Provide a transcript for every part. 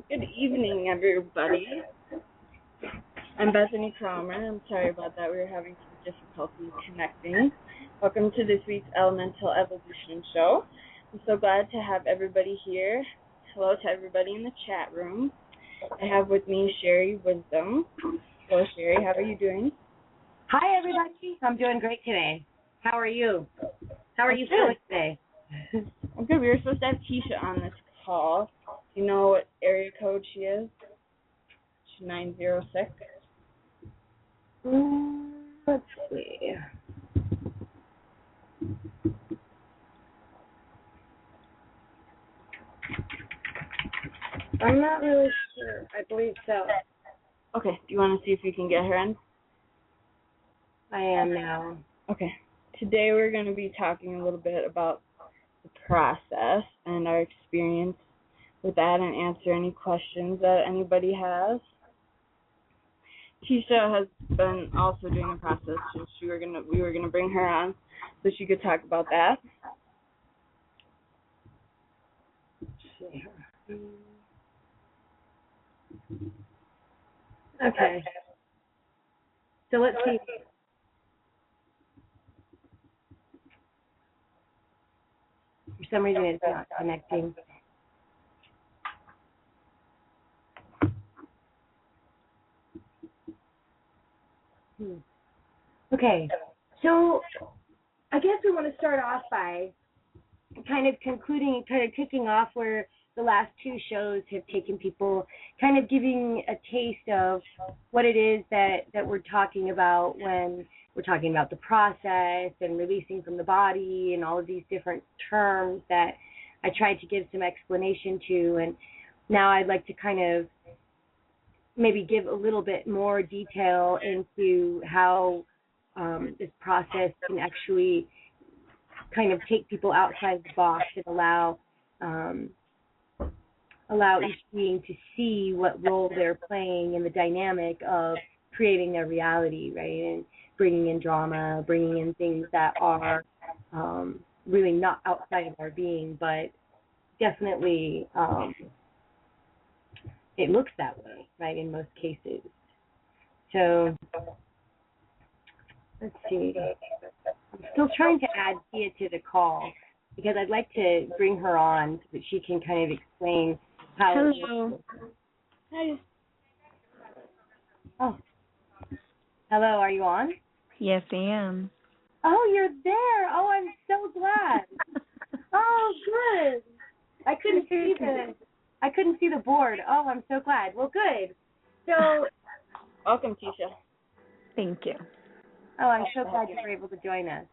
Good evening, everybody. I'm Bethany Cromer. I'm sorry about that. We were having some difficulty connecting. Welcome to this week's Elemental Evolution Show. I'm so glad to have everybody here. Hello to everybody in the chat room. I have with me Sherry Wisdom. Hello, Sherry. How are you doing? Hi, everybody. I'm doing great today. How are you? How are you feeling today? I'm good. We were supposed to have Tisha on this call. Do you know what area code she is? She's 906. Let's see. I'm not really sure. I believe so. Okay. Do you want to see if you can get her in? I am now. Okay. Today we're going to be talking a little bit about the process and our experience with that and answer any questions that anybody has. Tisha has been also doing the process, so we were gonna bring her on so she could talk about that. Okay. So let's see. For some reason, it's not connecting. Okay. So I guess we want to start off by kind of kicking off where the last two shows have taken people, kind of giving a taste of what it is that we're talking about when we're talking about the process and releasing from the body and all of these different terms that I tried to give some explanation to. And now I'd like to kind of maybe give a little bit more detail into how this process can actually kind of take people outside the box and allow each being to see what role they're playing in the dynamic of creating their reality, right? And bringing in drama, bringing in things that are really not outside of our being, but definitely it looks that way, right, in most cases. So let's see. I'm still trying to add Tia to the call because I'd like to bring her on so that she can kind of explain how. Hello. Hi. Oh. Hello, are you on? Yes, I am. Oh, you're there. Oh, I'm so glad. Oh, good. I couldn't see the board. Oh, I'm so glad. Well, good. So, Welcome, Tisha. Thank you. Oh, I'm so glad you were able to join us.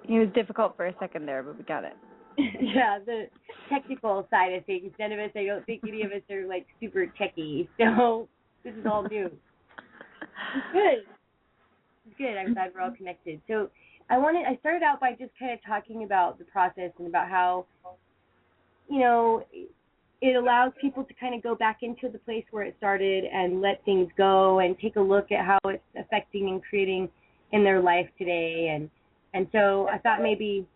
It was difficult for a second there, but we got it. Yeah, the technical side of things. None of us, I don't think any of us are like super techie, so this is all new. It's good. It's good. I'm glad we're all connected. So I started out by just kind of talking about the process and about how, it allows people to kind of go back into the place where it started and let things go and take a look at how it's affecting and creating in their life today. And so I thought maybe,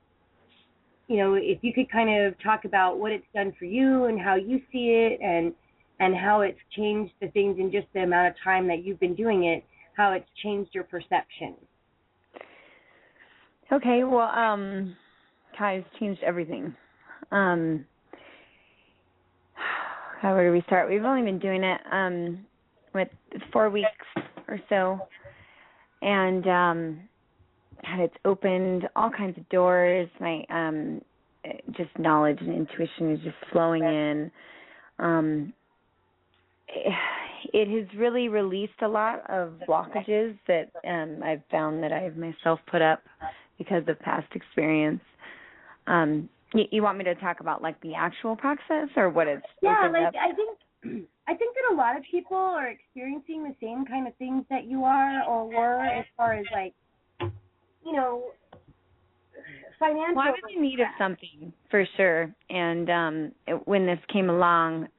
if you could kind of talk about what it's done for you and how you see it and how it's changed the things in just the amount of time that you've been doing it, how it's changed your perception. Okay, well, Kai's changed everything. Where do we start? We've only been doing it with 4 weeks or so, and it's opened all kinds of doors. My just knowledge and intuition is just flowing in. It has really released a lot of blockages that I've found that I have myself put up because of past experience. You want me to talk about like the actual process or what it's opened up? I think that a lot of people are experiencing the same kind of things that you are or were, as far as like, financial. Well, I was in need of something for sure, and when this came along,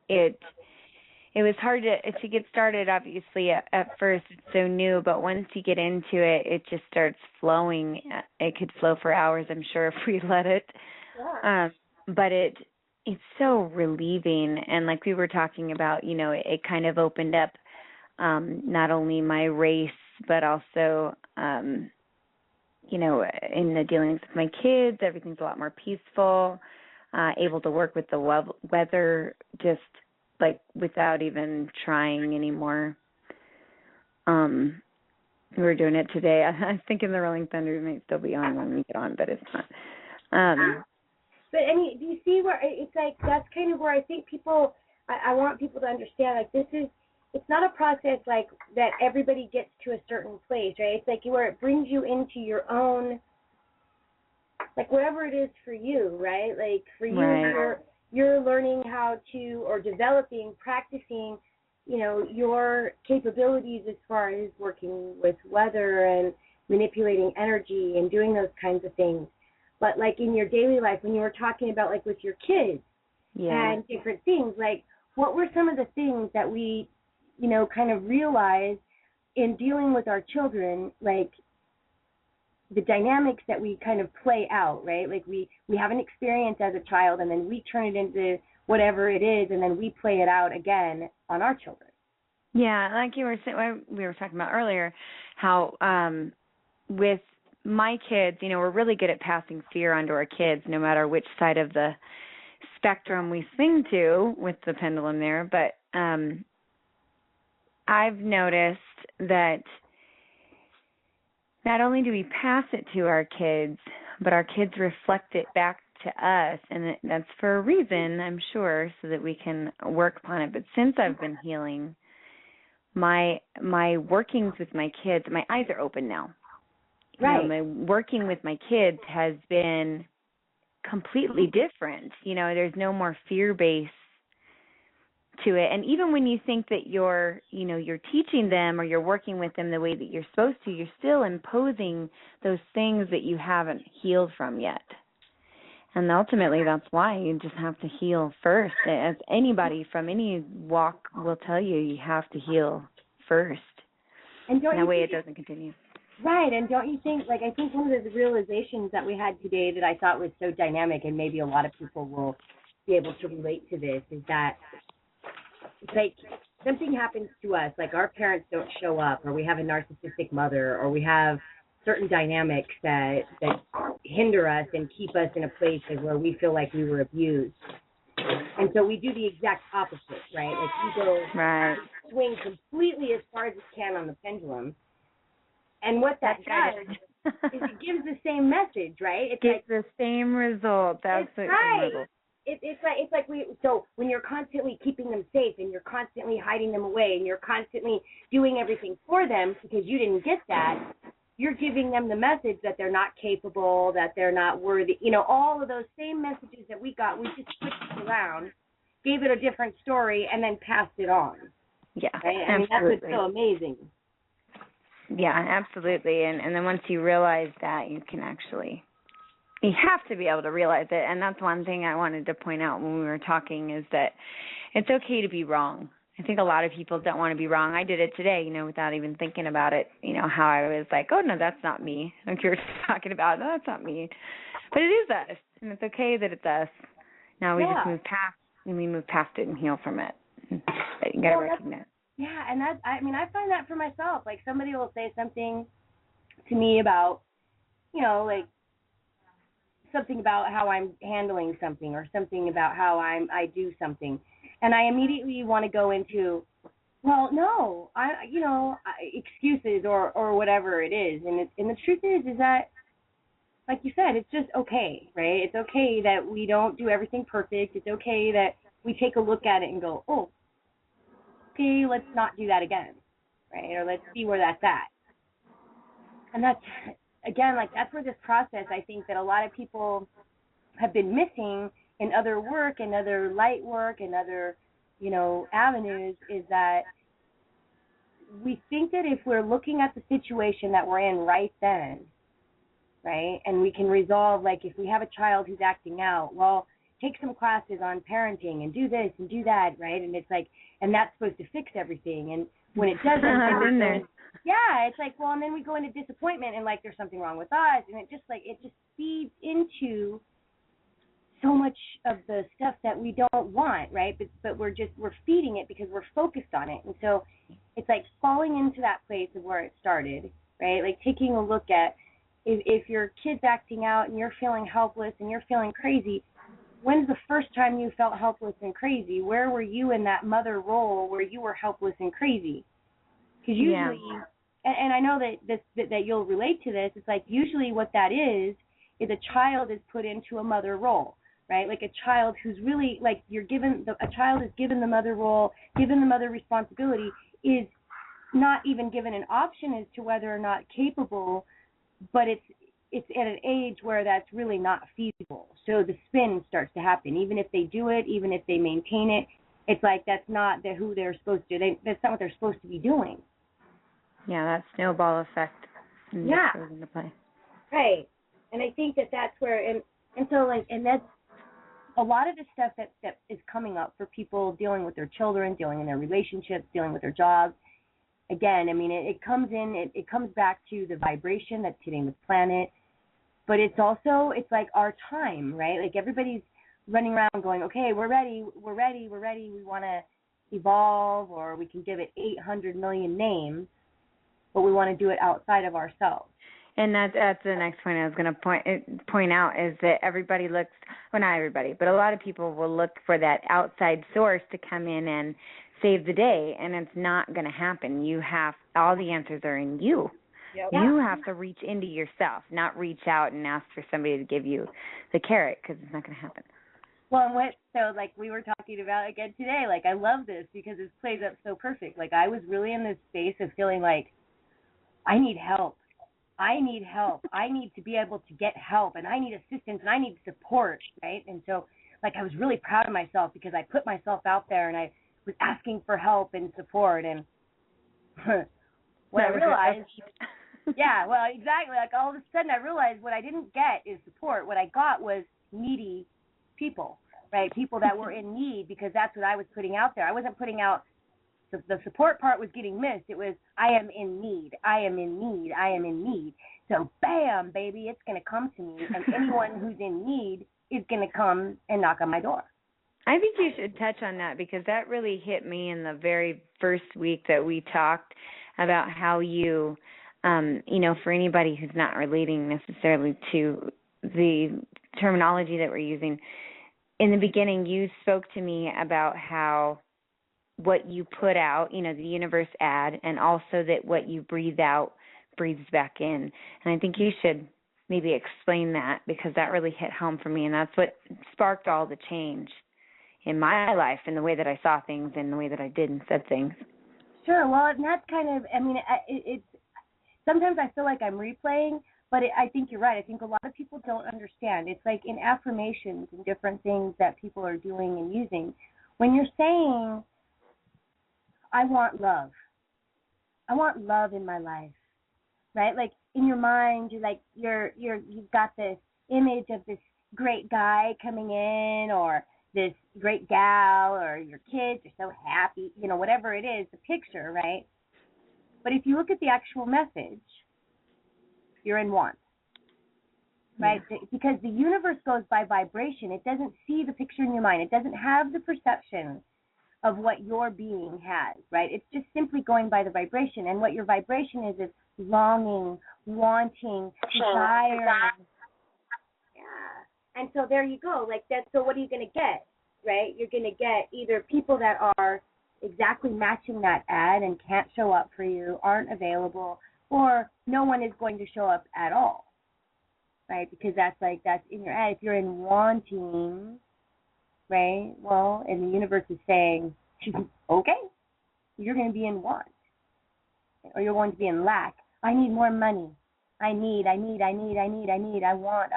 it was hard to get started. Obviously, at first it's so new, but once you get into it, it just starts flowing. It could flow for hours, I'm sure, if we let it. Yeah. But it's so relieving. And like we were talking about, it kind of opened up not only my race, but also, in the dealings with my kids, everything's a lot more peaceful, able to work with the weather just like without even trying anymore. We were doing it today. I was thinking the Rolling Thunder might still be on when we get on, but it's not. But do you see where it's like that's kind of where I think people, I want people to understand, like it's not a process like that everybody gets to a certain place, right? It's like where it brings you into your own, like whatever it is for you, right? Like for you, right. you're learning how to, or developing, practicing, your capabilities as far as working with weather and manipulating energy and doing those kinds of things. But like in your daily life, when you were talking about like with your kids and different things, like what were some of the things that we, kind of realize in dealing with our children, like the dynamics that we kind of play out, right? Like we have an experience as a child and then we turn it into whatever it is and then we play it out again on our children. Yeah, like you were saying, we were talking about earlier, how with my kids, we're really good at passing fear onto our kids, no matter which side of the spectrum we swing to with the pendulum there. But I've noticed that not only do we pass it to our kids, but our kids reflect it back to us, and that's for a reason, I'm sure, so that we can work upon it. But since I've been healing, my workings with my kids, my eyes are open now. Right. My working with my kids has been completely different. There's no more fear base to it. And even when you think that you're teaching them or you're working with them the way that you're supposed to, you're still imposing those things that you haven't healed from yet. And ultimately, that's why you just have to heal first. As anybody from any walk will tell you, you have to heal first. And that way it doesn't continue. Right, and don't you think, like, I think one of the realizations that we had today that I thought was so dynamic, and maybe a lot of people will be able to relate to this, is that, like, something happens to us, like our parents don't show up, or we have a narcissistic mother, or we have certain dynamics that hinder us and keep us in a place where we feel like we were abused. And so we do the exact opposite, right? Like you go swing completely as far as it can on the pendulum. And what that does is it gives the same message, right? It's like the same result. That's the same result. It's like so when you're constantly keeping them safe and you're constantly hiding them away and you're constantly doing everything for them because you didn't get that, you're giving them the message that they're not capable, that they're not worthy. All of those same messages that we got, we just switched it around, gave it a different story, and then passed it on. Yeah, right? I mean, that's what's so amazing. Yeah, absolutely. And then once you realize that, you have to be able to realize it. And that's one thing I wanted to point out when we were talking is that it's okay to be wrong. I think a lot of people don't want to be wrong. I did it today, without even thinking about it, how I was like, oh, no, that's not me. Like you were talking about, no, that's not me. But it is us, and it's okay that it's us. Now we just move past it and heal from it. But you got to recognize. Yeah, and I find that for myself. Like somebody will say something to me about, like something about how I'm handling something or something about how I do something. And I immediately want to go into, well, no, excuses or whatever it is. And the truth is that, like you said, it's just okay, right? It's okay that we don't do everything perfect. It's okay that we take a look at it and go, oh, okay, let's not do that again, right? Or let's see where that's at. And that's, again, like that's where this process, I think that a lot of people have been missing in other work and other light work and other, avenues, is that we think that if we're looking at the situation that we're in right then, right, and we can resolve, like if we have a child who's acting out, well, take some classes on parenting and do this and do that, right? And it's like, and that's supposed to fix everything. And when it doesn't, it's like, well, and then we go into disappointment and like there's something wrong with us, and it just feeds into so much of the stuff that we don't want, right? But we're feeding it because we're focused on it. And so it's like falling into that place of where it started, right? Like taking a look at if your kid's acting out and you're feeling helpless and you're feeling crazy, when's the first time you felt helpless and crazy? Where were you in that mother role where you were helpless and crazy? Because usually, and I know that you'll relate to this, it's like usually what that is a child is put into a mother role, right? Like a child who's really, like a child is given the mother role, given the mother responsibility, is not even given an option as to whether or not capable, but it's at an age where that's really not feasible. So the spin starts to happen. Even if they do it, even if they maintain it, it's like that's not who they're supposed to. That's not what they're supposed to be doing. Yeah, that snowball effect. Goes into play. Right. And I think that's where, and so like, and that's a lot of the stuff that is coming up for people dealing with their children, dealing in their relationships, dealing with their jobs. Again, I mean, it comes back to the vibration that's hitting the planet, but it's like our time, right? Like everybody's running around going, okay, we're ready, we want to evolve, or we can give it 800 million names, but we want to do it outside of ourselves. And that's the next point I was going to point out is that everybody looks, well, not everybody, but a lot of people will look for that outside source to come in and save the day, and it's not going to happen. You have, all the answers are in you. Yep. You have to reach into yourself, not reach out and ask for somebody to give you the carrot, because it's not going to happen. Well, so like we were talking about again today, like I love this because it plays up so perfect. Like I was really in this space of feeling like I need help. I need to be able to get help, and I need assistance, and I need support, right? And so, like, I was really proud of myself because I put myself out there, and I was asking for help and support, and what I realized, well, exactly, like, all of a sudden I realized what I didn't get is support. What I got was needy people, right? People that were in need, because that's what I was putting out there. I wasn't putting out the support part was getting missed. It was, I am in need. So, bam, baby, it's going to come to me. And anyone who's in need is going to come and knock on my door. I think you should touch on that because that really hit me in the very first week that we talked about how you, for anybody who's not relating necessarily to the terminology that we're using, in the beginning you spoke to me about how what you put out, the universe ad, and also that what you breathe out breathes back in. And I think you should maybe explain that because that really hit home for me, and that's what sparked all the change in my life and the way that I saw things and the way that I did and said things. Sure. Well, and that's kind of, it's sometimes I feel like I'm replaying, but I think you're right. I think a lot of people don't understand. It's like in affirmations and different things that people are doing and using. When you're saying, I want love in my life, right? Like in your mind, you've got this image of this great guy coming in, or this great gal, or your kids are so happy, whatever it is, the picture, right? But if you look at the actual message, you're in want, right? Yeah. Because the universe goes by vibration. It doesn't see the picture in your mind. It doesn't have the perception of what your being has, right? It's just simply going by the vibration. And what your vibration is longing, wanting, desire. Yeah. And so there you go. Like that. So what are you going to get, right? You're going to get either people that are exactly matching that ad and can't show up for you, aren't available, or no one is going to show up at all, right? Because that's in your ad. If you're in wanting, right? Well, and the universe is saying, okay, you're going to be in want, or you're going to be in lack. I need more money. I need. I want.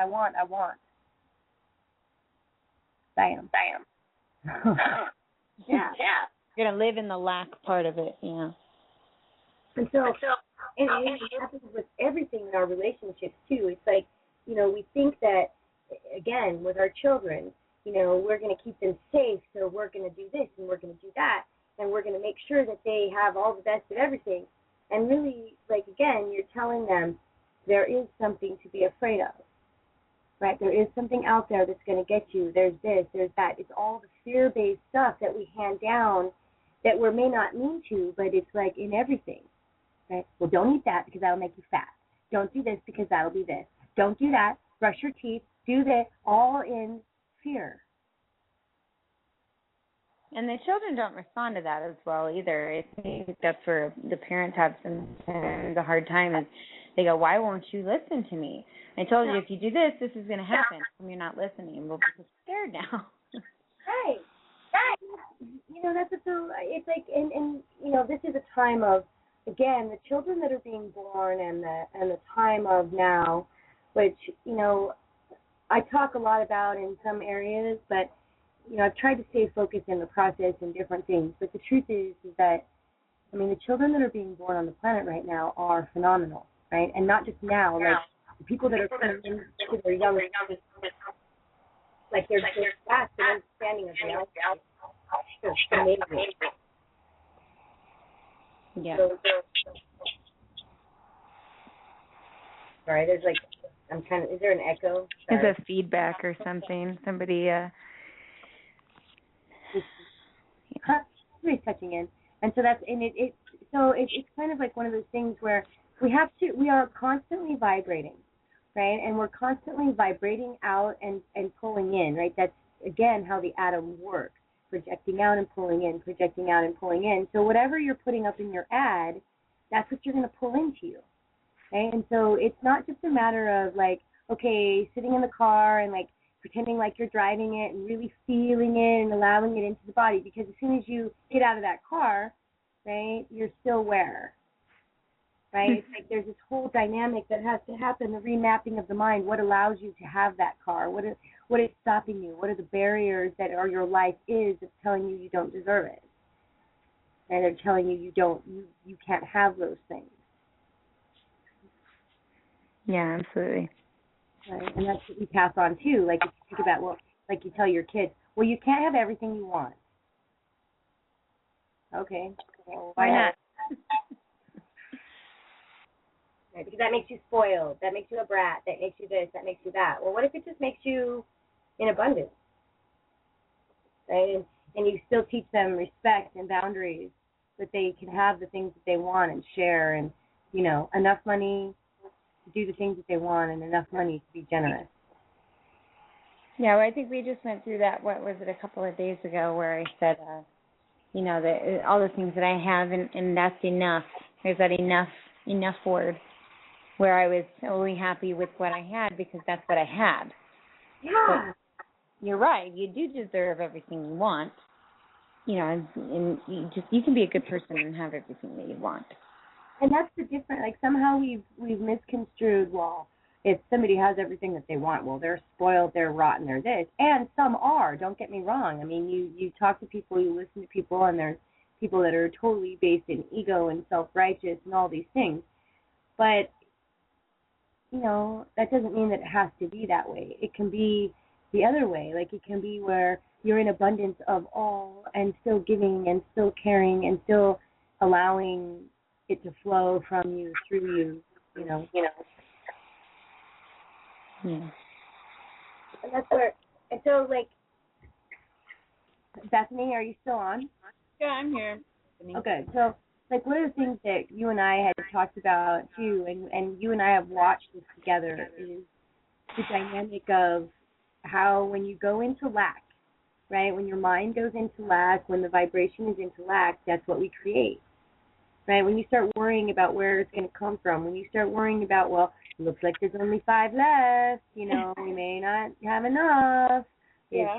Bam. Yeah. You're going to live in the lack part of it, yeah. And so, and it happens with everything in our relationships, too. It's like, we think that, again, with our children, we're going to keep them safe, so we're going to do this and we're going to do that, and we're going to make sure that they have all the best of everything. And really, like, again, you're telling them there is something to be afraid of, right? There is something out there that's going to get you. There's this, there's that. It's all the fear-based stuff that we hand down that we may not mean to, but it's like in everything, right? Well, don't eat that because that'll make you fat. Don't do this because that'll be this. Don't do that. Brush your teeth. Do this. All in fear. And the children don't respond to that as well either. I think that's where the parents have sometimes a hard time is they go, why won't you listen to me? I told you if you do this, this is going to happen. And you're not listening. We'll be scared now. Right. You know, that's so, it's like, and you know, this is a time of, again, the children that are being born and the time of now, which, you know, I talk a lot about in some areas, but, you know, I've tried to stay focused in the process and different things. But the truth is that, I mean, the children that are being born on the planet right now are phenomenal, right? And not just now, like the people that are coming into their young, like they're just fast and understanding of reality. It's amazing. Yeah. Sorry, there's like, I'm trying to, is there an echo? Sorry. There's a feedback or something. Somebody's touching in. And so that's, and it's kind of like one of those things where we are constantly vibrating, right? And we're constantly vibrating out and pulling in, right? That's, again, how the atom works. Projecting out and pulling in, projecting out and pulling in. So whatever you're putting up in your ad, that's what you're going to pull into you. Okay? And so it's not just a matter of like, okay, sitting in the car and like pretending like you're driving it and really feeling it and allowing it into the body, because as soon as you get out of that car, right, you're still where? Right? It's like there's this whole dynamic that has to happen, the remapping of the mind. What allows you to have that car? What is stopping you? What are the barriers that are your life is that's telling you don't deserve it? And they're telling you you can't have those things. Yeah, absolutely. Right? And that's what you pass on too. Like if you think about, well, like you tell your kids, well, you can't have everything you want. Okay. Well, why not? Right, because that makes you spoiled, that makes you a brat, that makes you this, that makes you that. Well, what if it just makes you in abundance? Right? And you still teach them respect and boundaries, that they can have the things that they want and share, and, you know, enough money to do the things that they want and enough money to be generous. Yeah, well, I think we just went through that, what was it, a couple of days ago, where I said, you know, that all the things that I have, and that's enough. There's that enough word, where I was only happy with what I had because that's what I had. Yeah. But you're right. You do deserve everything you want. You know, and you can be a good person and have everything that you want. And that's the difference. Like somehow we've misconstrued, well, if somebody has everything that they want, well, they're spoiled, they're rotten, they're this. And some are, don't get me wrong. I mean, you talk to people, you listen to people, and there's people that are totally based in ego and self-righteous and all these things. But you know, that doesn't mean that it has to be that way. It can be the other way. Like it can be where you're in abundance of all and still giving and still caring and still allowing it to flow from you, through you, you know. Yeah. And that's where, and so like, Bethany, are you still on? Yeah, I'm here. Okay, so like one of the things that you and I had talked about too, and you and I have watched this together, is the dynamic of how when you go into lack, right, when your mind goes into lack, when the vibration is into lack, that's what we create, right? When you start worrying about where it's going to come from, when you start worrying about, well, it looks like there's only 5 left, you know, we may not have enough. Yeah.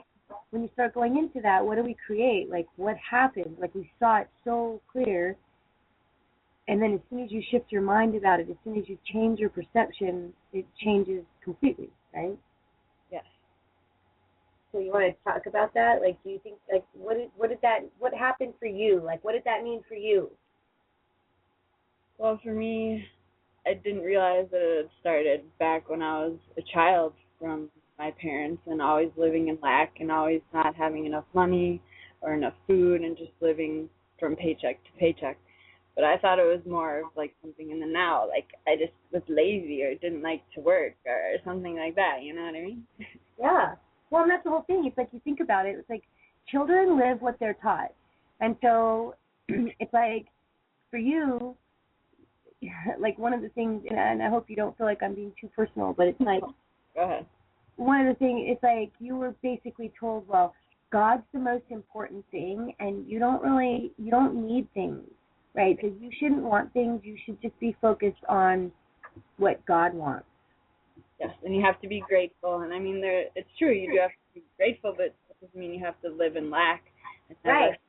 When you start going into that, what do we create? Like, what happens? Like, we saw it so clear. And then as soon as you shift your mind about it, as soon as you change your perception, it changes completely, right? Yes. So you want to talk about that? Like, do you think, like, what happened for you? Like, what did that mean for you? Well, for me, I didn't realize that it had started back when I was a child from my parents, and always living in lack and always not having enough money or enough food and just living from paycheck to paycheck. But I thought it was more of like something in the now, like I just was lazy or didn't like to work or something like that. You know what I mean? Yeah. Well, and that's the whole thing. It's like you think about it. It's like children live what they're taught, and so it's like for you, like one of the things, and I hope you don't feel like I'm being too personal, but it's like Go ahead. one of the things. It's like you were basically told, well, God's the most important thing, and you don't need things, right? So you shouldn't want things. You should just be focused on what God wants. Yes, and you have to be grateful. And I mean, it's true. You do have to be grateful, but it doesn't mean you have to live in lack and have Right. like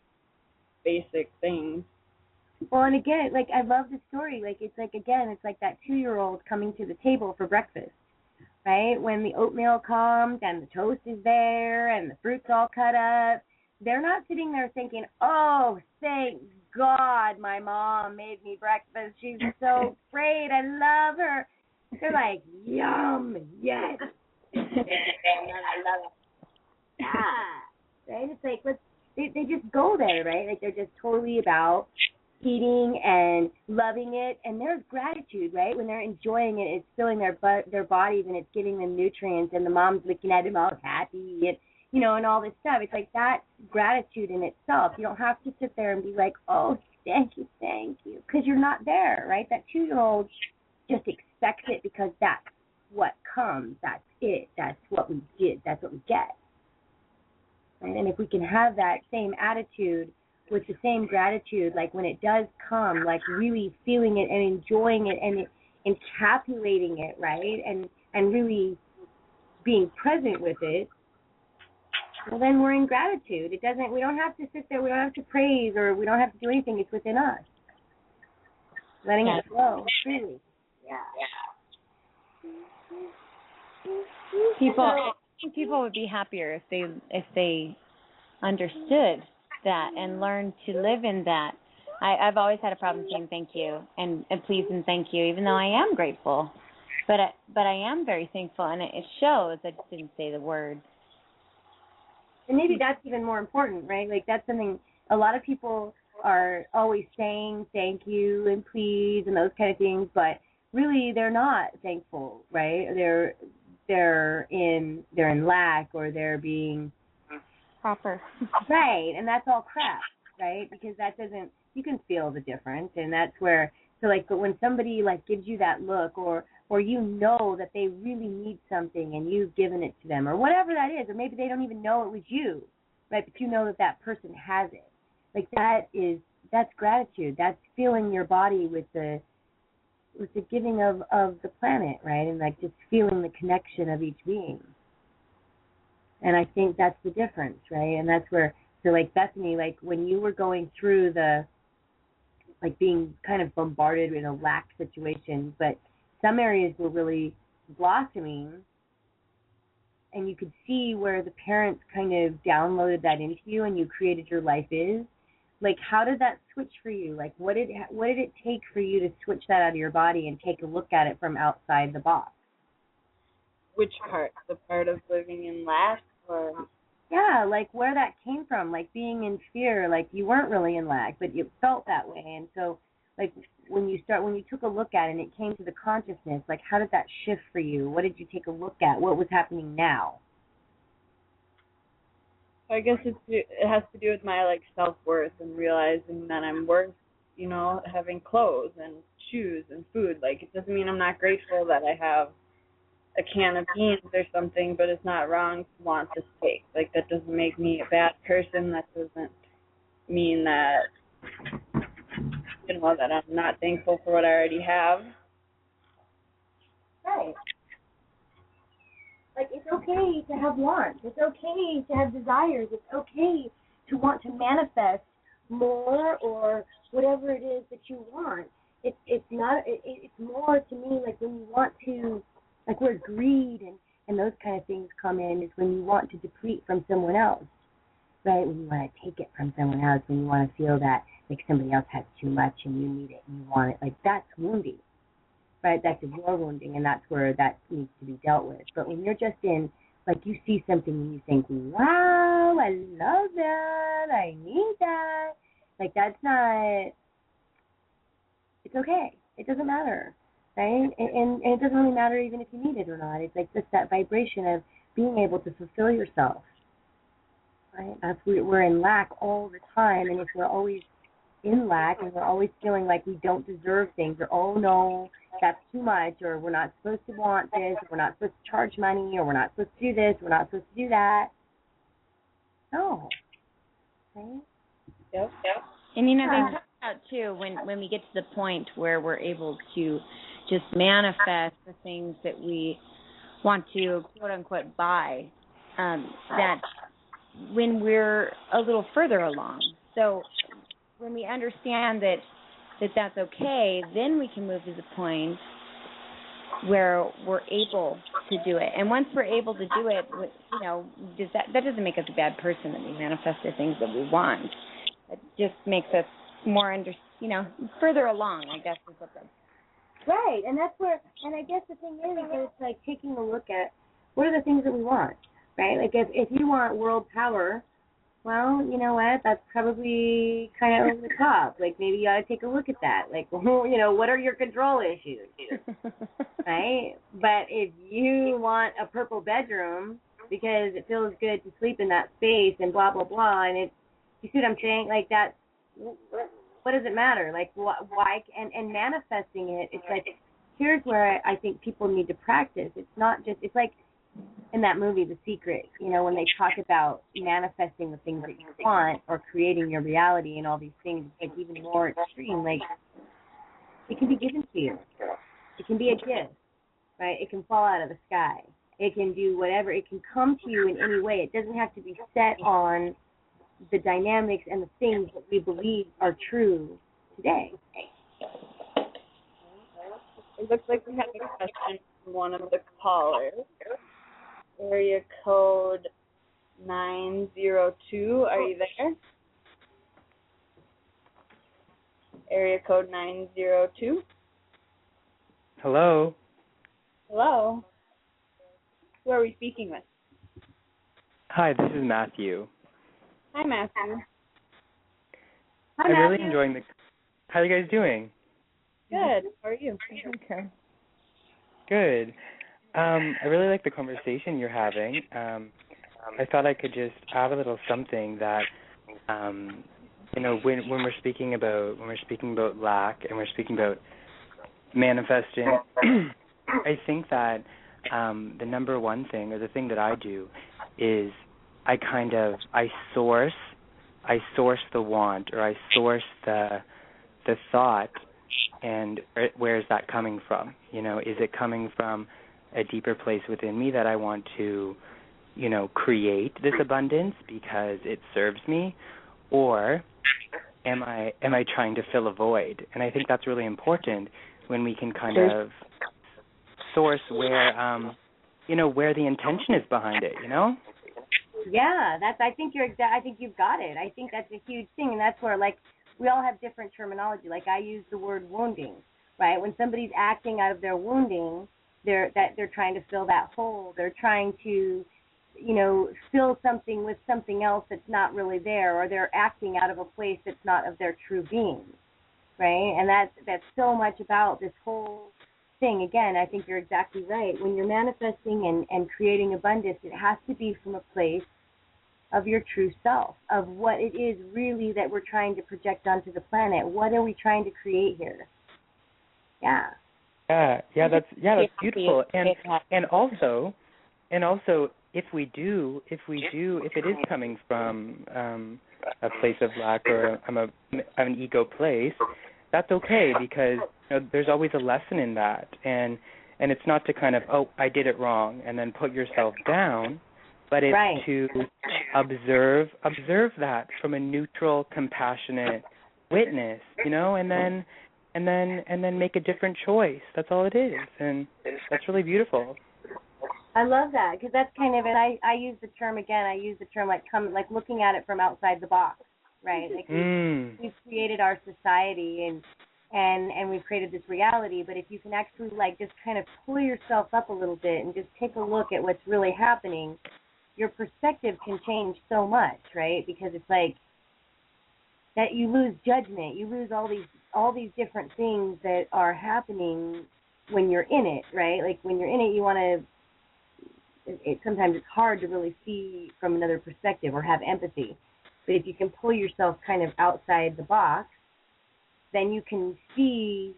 basic things. Well, and again, like I love the story. Like it's like again, it's like that 2-year-old coming to the table for breakfast, right? When the oatmeal comes and the toast is there and the fruit's all cut up, they're not sitting there thinking, "Oh, thank God, my mom made me breakfast. She's so great. I love her." They're like, "Yum, yes." I love it. Yeah, right? It's like they just go there, right? Like they're just totally about eating and loving it, and there's gratitude, right? When they're enjoying it, it's filling their bodies and it's giving them nutrients, and the mom's looking at them all happy, and and all this stuff. It's like that's gratitude in itself. You don't have to sit there and be like, "Oh, thank you," because you're not there, right? That 2-year-old just expects it because that's what comes. That's it. That's what we did. That's what we get. Right? And if we can have that same attitude with the same gratitude, like when it does come, like really feeling it and enjoying it and encapsulating it, right? And really being present with it, well, then we're in gratitude. We don't have to sit there, we don't have to praise, or we don't have to do anything. It's within us. Letting it flow freely. Yeah. People would be happier if they understood that and learned to live in that. I've always had a problem saying thank you and please and thank you, even though I am grateful. But I am very thankful, and it shows. I just didn't say the word. And maybe that's even more important, right? Like that's something a lot of people are always saying thank you and please and those kind of things, but really they're not thankful, right? They're in lack, or they're being Proper. right, and that's all crap, right? Because you can feel the difference, and that's where, so like, but when somebody like gives you that look, or that they really need something and you've given it to them, or whatever that is, or maybe they don't even know it was you, right? But you know that person has it. Like that's gratitude. That's filling your body with the giving of the planet, right? And like just feeling the connection of each being. And I think that's the difference, right? And that's where, so like Bethany, like when you were going through like being kind of bombarded in a lack situation, but some areas were really blossoming, and you could see where the parents kind of downloaded that into you and you created your life is. Like, how did that switch for you? Like, what did it take for you to switch that out of your body and take a look at it from outside the box? Which part? The part of living in lack, or? Yeah, like where that came from, like being in fear, like you weren't really in lack, but you felt that way. And so, like when you took a look at it and it came to the consciousness, like how did that shift for you? What did you take a look at? What was happening now? I guess it has to do with my like self-worth and realizing that I'm worth, having clothes and shoes and food. Like it doesn't mean I'm not grateful that I have a can of beans or something, but it's not wrong to want the steak. Like that doesn't make me a bad person. That doesn't mean that that I'm not thankful for what I already have. Right. Like it's okay to have wants. It's okay to have desires. It's okay to want to manifest more or whatever it is that you want. It's more to me like when you want to, like where greed and those kind of things come in is when you want to deplete from someone else, right? When you want to take it from someone else, when you want to feel that like somebody else has too much and you need it and you want it, like that's wounding, right? That's your wounding, and that's where that needs to be dealt with. But when you're just in, like you see something and you think, wow, I love that, I need that, like that's not It's okay. It doesn't matter, right? And it doesn't really matter even if you need it or not. It's like just that vibration of being able to fulfill yourself, right? That's we're in lack all the time, and if we're always in lack and we're always feeling like we don't deserve things, or oh no, that's too much, or we're not supposed to want this, or we're not supposed to charge money, or we're not supposed to do this, we're not supposed to do that. No, right? Yep. And they talk about too when we get to the point where we're able to just manifest the things that we want to quote unquote buy, that when we're a little further along. So when we understand that that's okay, then we can move to the point where we're able to do it. And once we're able to do it, that doesn't make us a bad person that we manifest the things that we want. It just makes us more further along, I guess is what that's. Right, and that's where, and I guess the thing is that it's like taking a look at what are the things that we want, right? Like if you want world power, well, you know what, that's probably kind of over the top. Like maybe you ought to take a look at that. Like, what are your control issues, right? But if you want a purple bedroom because it feels good to sleep in that space and blah, blah, blah, and you see what I'm saying? Like that, what does it matter? Like why, and manifesting it, it's like, here's where I think people need to practice. It's not just, it's like in that movie, The Secret, when they talk about manifesting the things that you want or creating your reality and all these things, it's like even more extreme. Like it can be given to you. It can be a gift, right? It can fall out of the sky. It can do whatever. It can come to you in any way. It doesn't have to be set on the dynamics and the things that we believe are true today. It looks like we have a question from one of the callers. Area code 902. Are you there? Area code 902. Hello. Hello. Who are we speaking with? Hi, this is Matthew. Hi, Matthew. Hi, I'm Matthew. really enjoying the. How are you guys doing? Good. How are you? Okay. Good. I really like the conversation you're having. I thought I could just add a little something that, when we're speaking about lack and we're speaking about manifesting, I think that the number one thing, or the thing that I do, is I source the want, or I source the thought, and where is that coming from? Is it coming from a deeper place within me that I want to, create this abundance because it serves me, or am I trying to fill a void? And I think that's really important when we can kind of source where the intention is behind it. Yeah, I think you've got it. I think that's a huge thing, and that's where we all have different terminology. Like I use the word wounding, right? When somebody's acting out of their wounding, they're trying to fill that hole. They're trying to, fill something with something else that's not really there, or they're acting out of a place that's not of their true being, right? And that's so much about this whole thing. Again, I think you're exactly right. When you're manifesting and creating abundance, it has to be from a place of your true self, of what it is really that we're trying to project onto the planet. What are we trying to create here? Yeah. Yeah, that's beautiful. And also, if it is coming from a place of lack or an ego place, that's okay, because there's always a lesson in that, and it's not to kind of, I did it wrong and then put yourself down, but it's right. to observe that from a neutral, compassionate witness, and then make a different choice. That's all it is, and that's really beautiful. I love that, because that's kind of, and I use the term like looking at it from outside the box, right? Like we've created our society and we've created this reality, but if you can actually just kind of pull yourself up a little bit and just take a look at what's really happening, your perspective can change so much, right? Because it's like that you lose judgment. You lose all these different things that are happening when you're in it, right? Like when you're in it, you want to. Sometimes it's hard to really see from another perspective or have empathy. But if you can pull yourself kind of outside the box, then you can see,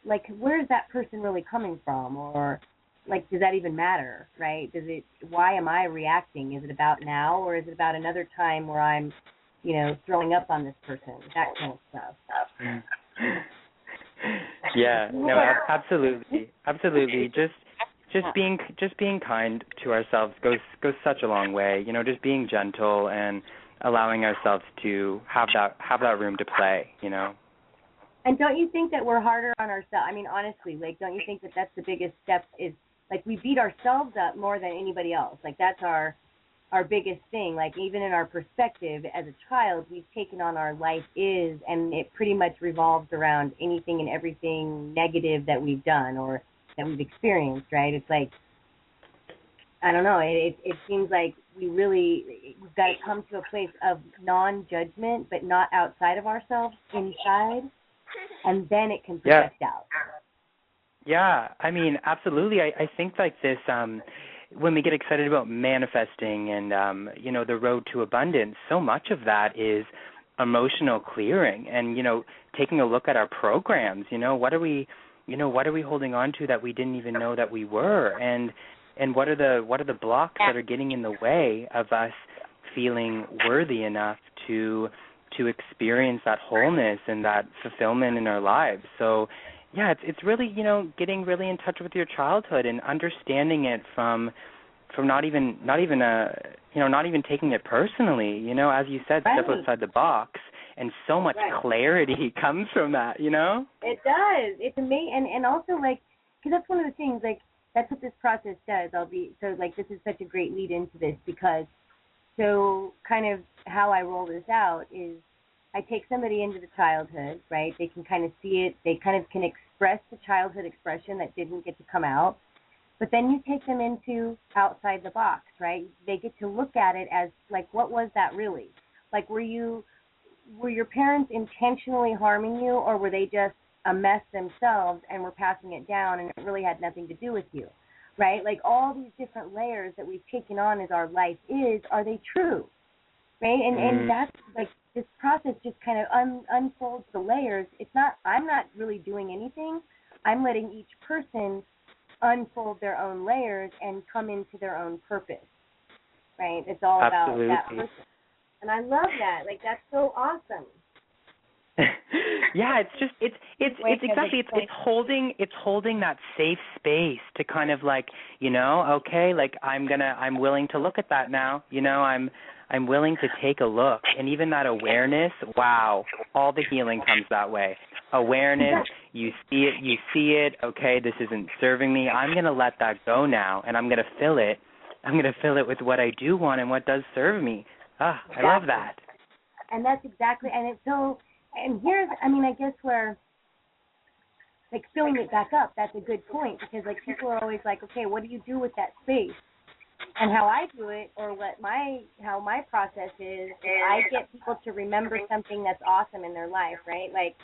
like, where's that person really coming from, or like, does that even matter, right? Why am I reacting? Is it about now, or is it about another time where I'm, throwing up on this person? That kind of stuff. Yeah, no, absolutely. Just being kind to ourselves goes such a long way. Just being gentle and allowing ourselves to have that room to play. And don't you think that we're harder on ourselves? I mean, honestly, like, don't you think that that's the biggest step? Is like we beat ourselves up more than anybody else. Like that's our biggest thing. Like even in our perspective as a child, we've taken on our life is, and it pretty much revolves around anything and everything negative that we've done or that we've experienced, right? It's like, I don't know, it seems like we've got to come to a place of non-judgment, but not outside of ourselves, inside, and then it can project out. Yeah, I mean, absolutely. I think like this, when we get excited about manifesting and, the road to abundance, so much of that is emotional clearing and, taking a look at our programs. What are we holding on to that we didn't even know that we were? And what are the blocks that are getting in the way of us feeling worthy enough to experience that wholeness and that fulfillment in our lives? So, yeah, it's really, getting really in touch with your childhood and understanding it from not even taking it personally, as you said, right. Step outside the box, and so much clarity comes from that, It does. It's amazing. And also, like, because that's one of the things, like, that's what this process does. This is such a great lead into this because, so kind of how I roll this out is I take somebody into the childhood, right? They can kind of see it. They kind of can express the childhood expression that didn't get to come out. But then you take them into outside the box, right? They get to look at it as, like, what was that really? Like, were your parents intentionally harming you, or were they just a mess themselves and were passing it down and it really had nothing to do with you, right? Like, all these different layers that we've taken on as our life is, are they true, right? And that's, like, this process just kind of unfolds the layers. I'm not really doing anything. I'm letting each person unfold their own layers and come into their own purpose, right? It's all about that person. And I love that. Like, that's so awesome. Yeah, it's holding that safe space to kind of like, okay, like I'm willing to look at that now. I'm willing to take a look, and even that awareness, wow, all the healing comes that way. Awareness, you see it, okay, this isn't serving me. I'm going to let that go now, and I'm going to fill it. I'm going to fill it with what I do want and what does serve me. I love that. And that's exactly, and it's so, and here's, I guess where, like, filling it back up, that's a good point, because, like, people are always like, okay, what do you do with that space? And how I do it, or how my process is I get people to remember something that's awesome in their life, right? Like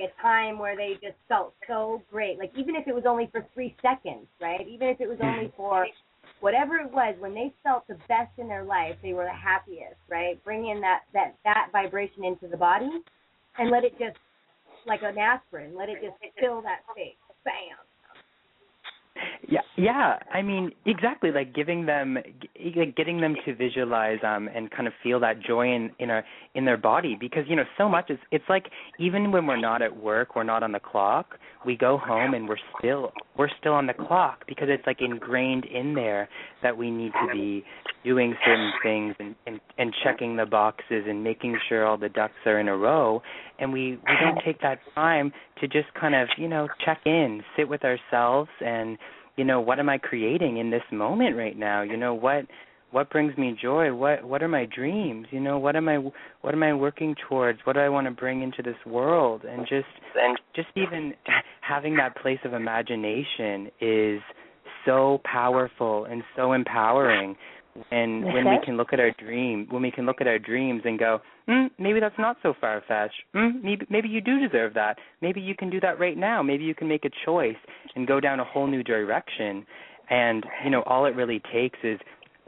a time where they just felt so great. Like, even if it was only for 3 seconds, right? Even if it was only for whatever it was, when they felt the best in their life, they were the happiest, right? Bring in that vibration into the body and let it just, like an aspirin, let it just fill that space. Bam. Yeah. I mean, exactly. Like getting them to visualize and kind of feel that joy in their body, because so much is, it's like even when we're not at work, we're not on the clock. We go home and we're still on the clock, because it's like ingrained in there that we need to be doing certain things and checking the boxes and making sure all the ducks are in a row, and we don't take that time to just kind of check in, sit with ourselves, and what am I creating in this moment right now? What brings me joy? What are my dreams? What am I working towards? What do I want to bring into this world? And just even having that place of imagination is so powerful and so empowering, when we can look at our dreams and go, maybe that's not so far-fetched. Maybe you do deserve that. Maybe you can do that right now. Maybe you can make a choice and go down a whole new direction. And, all it really takes is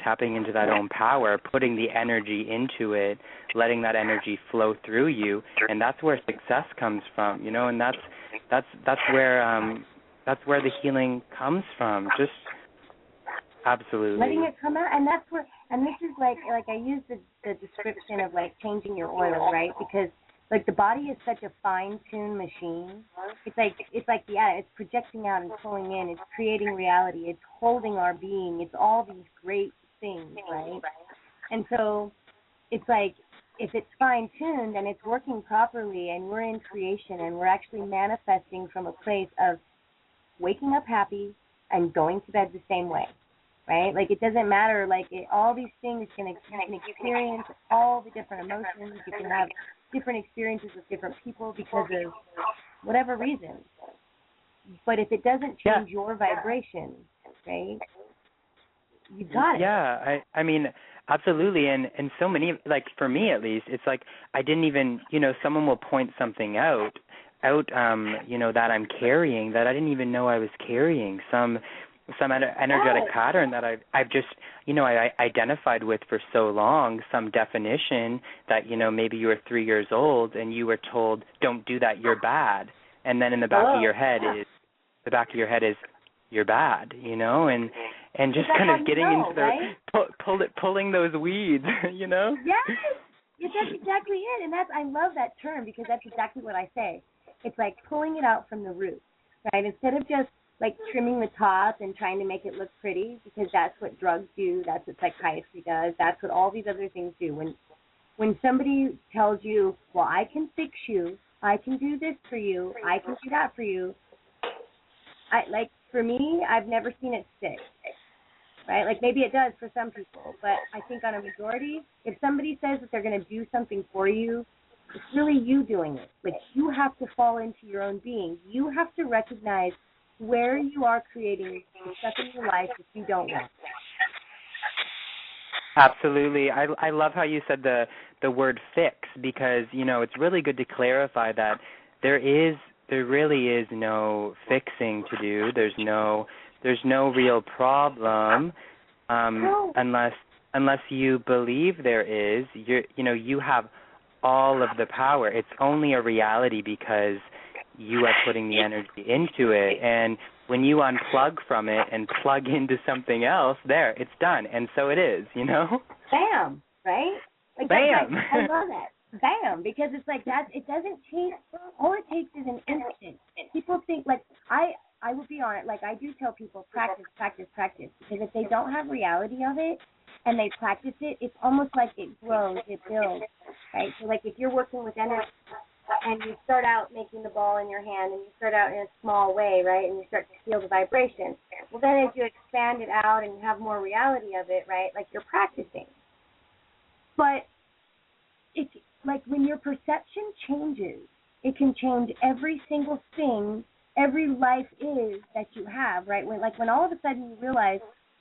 tapping into that own power, putting the energy into it, letting that energy flow through you, and that's where success comes from, and that's where the healing comes from. Just absolutely letting it come out, and that's where, and this is like I use the description of like changing your oil, right? Because like the body is such a fine-tuned machine. It's like it's projecting out and pulling in. It's creating reality. It's holding our being. It's all these great things, right? And so it's like if it's fine-tuned and it's working properly and we're in creation and we're actually manifesting from a place of waking up happy and going to bed the same way, right? Like it doesn't matter, like all these things can experience all the different emotions. You can have different experiences with different people because of whatever reason. But if it doesn't change your vibration, right, you got it. Yeah, I mean, absolutely. And so many, like for me at least, it's like I didn't even, someone will point something out, that I'm carrying that I didn't even know I was carrying. Some energetic pattern that I've just, I identified with for so long, some definition that, maybe you were 3 years old and you were told, don't do that, you're bad. And then in the back of your head is, you're bad, and just kind of getting into the, pulling those weeds, Yes, that's exactly it. And I love that term because that's exactly what I say. It's like pulling it out from the root, right? Instead of just like trimming the top and trying to make it look pretty, because that's what drugs do, that's what psychiatry does, that's what all these other things do. When somebody tells you, well, I can fix you, I can do this for you, I can do that for you, for me, I've never seen it stick, right? Like maybe it does for some people, but I think on a majority, if somebody says that they're going to do something for you, it's really you doing it. Like you have to fall into your own being. You have to recognize where you are creating the stuff in your life that you don't want. Absolutely. I love how you said the word fix, because, it's really good to clarify that there really is no fixing to do. There's no real problem unless you believe there is. You have all of the power. It's only a reality because you are putting the energy into it. And when you unplug from it and plug into something else, there, it's done. And so it is, Bam, right? Like bam. I love that. Bam, because it's like that. It doesn't take, all it takes is an instant. People think, like, I would be on it, like I do tell people, practice, practice, practice. Because if they don't have reality of it and they practice it, it's almost like it grows, it builds, right? So like if you're working with energy and you start out making the ball in your hand and you start out in a small way, right, and you start to feel the vibration, well then as you expand it out and have more reality of it, right, like you're practicing. But it's like when your perception changes, it can change every single thing, every life is that you have, right? When all of a sudden you realize,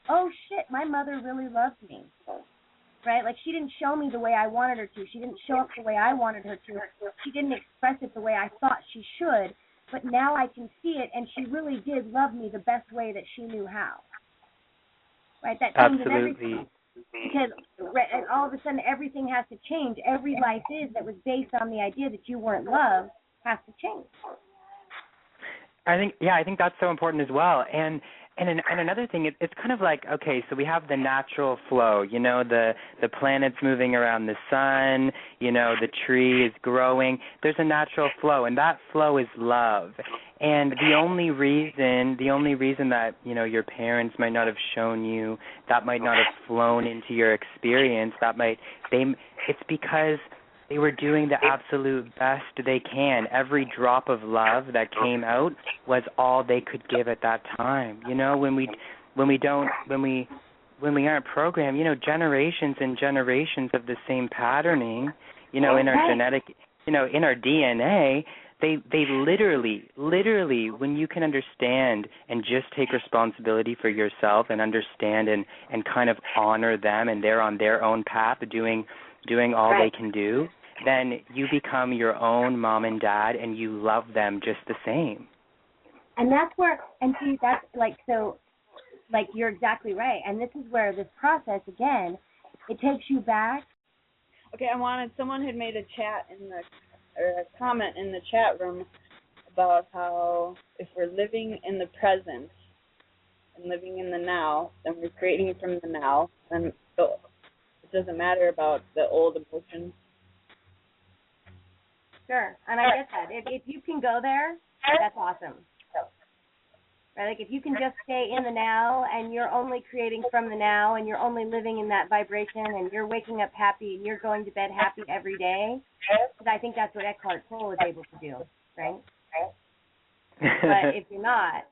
oh shit, my mother really loved me, right? Like she didn't show me the way I wanted her to. She didn't show up the way I wanted her to. She didn't express it the way I thought she should. But now I can see it, and she really did love me the best way that she knew how. Right? That changes everything. Because and all of a sudden everything has to change. Every life is that was based on the idea that you weren't loved has to change. I think that's so important as well. And another thing, it's kind of like, okay, so we have the natural flow, the planets moving around the sun, the tree is growing. There's a natural flow, and that flow is love. And the only reason that, your parents might not have shown you, that might not have flown into your experience, it's because they were doing the absolute best they can. Every drop of love that came out was all they could give at that time. When we aren't programmed, generations and generations of the same patterning, in our genetic, in our DNA, they literally, when you can understand and just take responsibility for yourself and understand and kind of honor them, and they're on their own path doing all right. they can do, then you become your own mom and dad, and you love them just the same. And that's where, and see, that's like, so, like, you're exactly right. And this is where this process, again, it takes you back. Okay, someone had made a comment in the chat room about how if we're living in the present and living in the now, then we're creating from the now, then it doesn't matter about the old emotions. Sure, and I get that. If you can go there, that's awesome. Right? Like, if you can just stay in the now and you're only creating from the now and you're only living in that vibration and you're waking up happy and you're going to bed happy every day, because I think that's what Eckhart Tolle was able to do, right? But if you're not,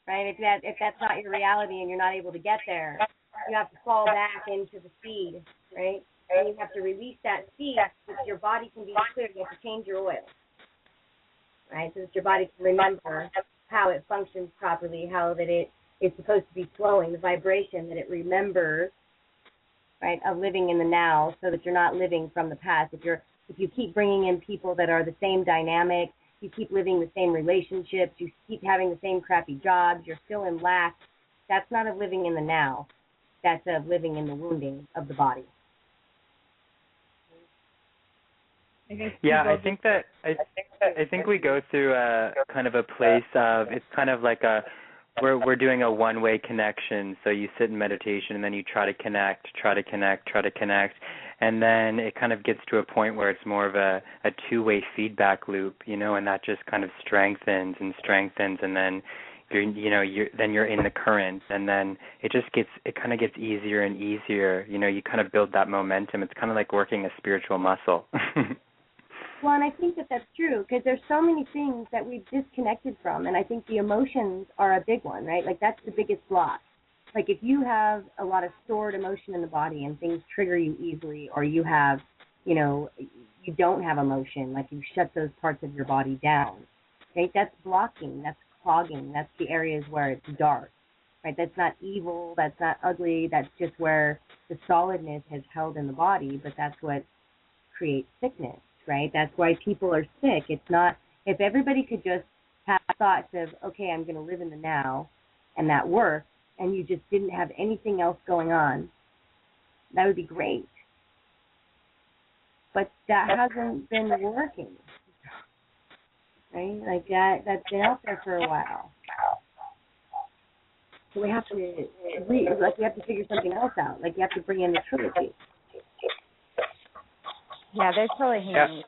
right, if that's not your reality and you're not able to get there, you have to fall back into the seed, right? And you have to release that seed so that your body can be clear. You have to change your oil, right, so that your body can remember how it functions properly, how that it is supposed to be flowing, the vibration that it remembers, right, of living in the now, so that you're not living from the past. If you keep bringing in people that are the same dynamic, you keep living the same relationships, you keep having the same crappy jobs, you're still in lack, that's not of living in the now. That's of living in the wounding of the body. Yeah, I think we go through a kind of a place of, it's kind of like we're doing a one-way connection. So you sit in meditation and then you try to connect, and then it kind of gets to a point where it's more of a two-way feedback loop, and that just kind of strengthens, and then you're in the current, and then it kind of gets easier and easier. You kind of build that momentum. It's kind of like working a spiritual muscle. Well, and I think that that's true, because there's so many things that we've disconnected from, and I think the emotions are a big one, right? Like, that's the biggest block. Like, if you have a lot of stored emotion in the body and things trigger you easily, or you have, you don't have emotion, like you shut those parts of your body down, right? That's blocking, that's clogging, that's the areas where it's dark, right? That's not evil, that's not ugly, that's just where the solidness has held in the body, but that's what creates sickness. Right? That's why people are sick. It's not, if everybody could just have thoughts of, okay, I'm going to live in the now, and that works, and you just didn't have anything else going on, that would be great. But that hasn't been working. Right? Like, that's been out there for a while. So we have to figure something else out. Like, you have to bring in the trilogy. Yeah, they're totally hanging.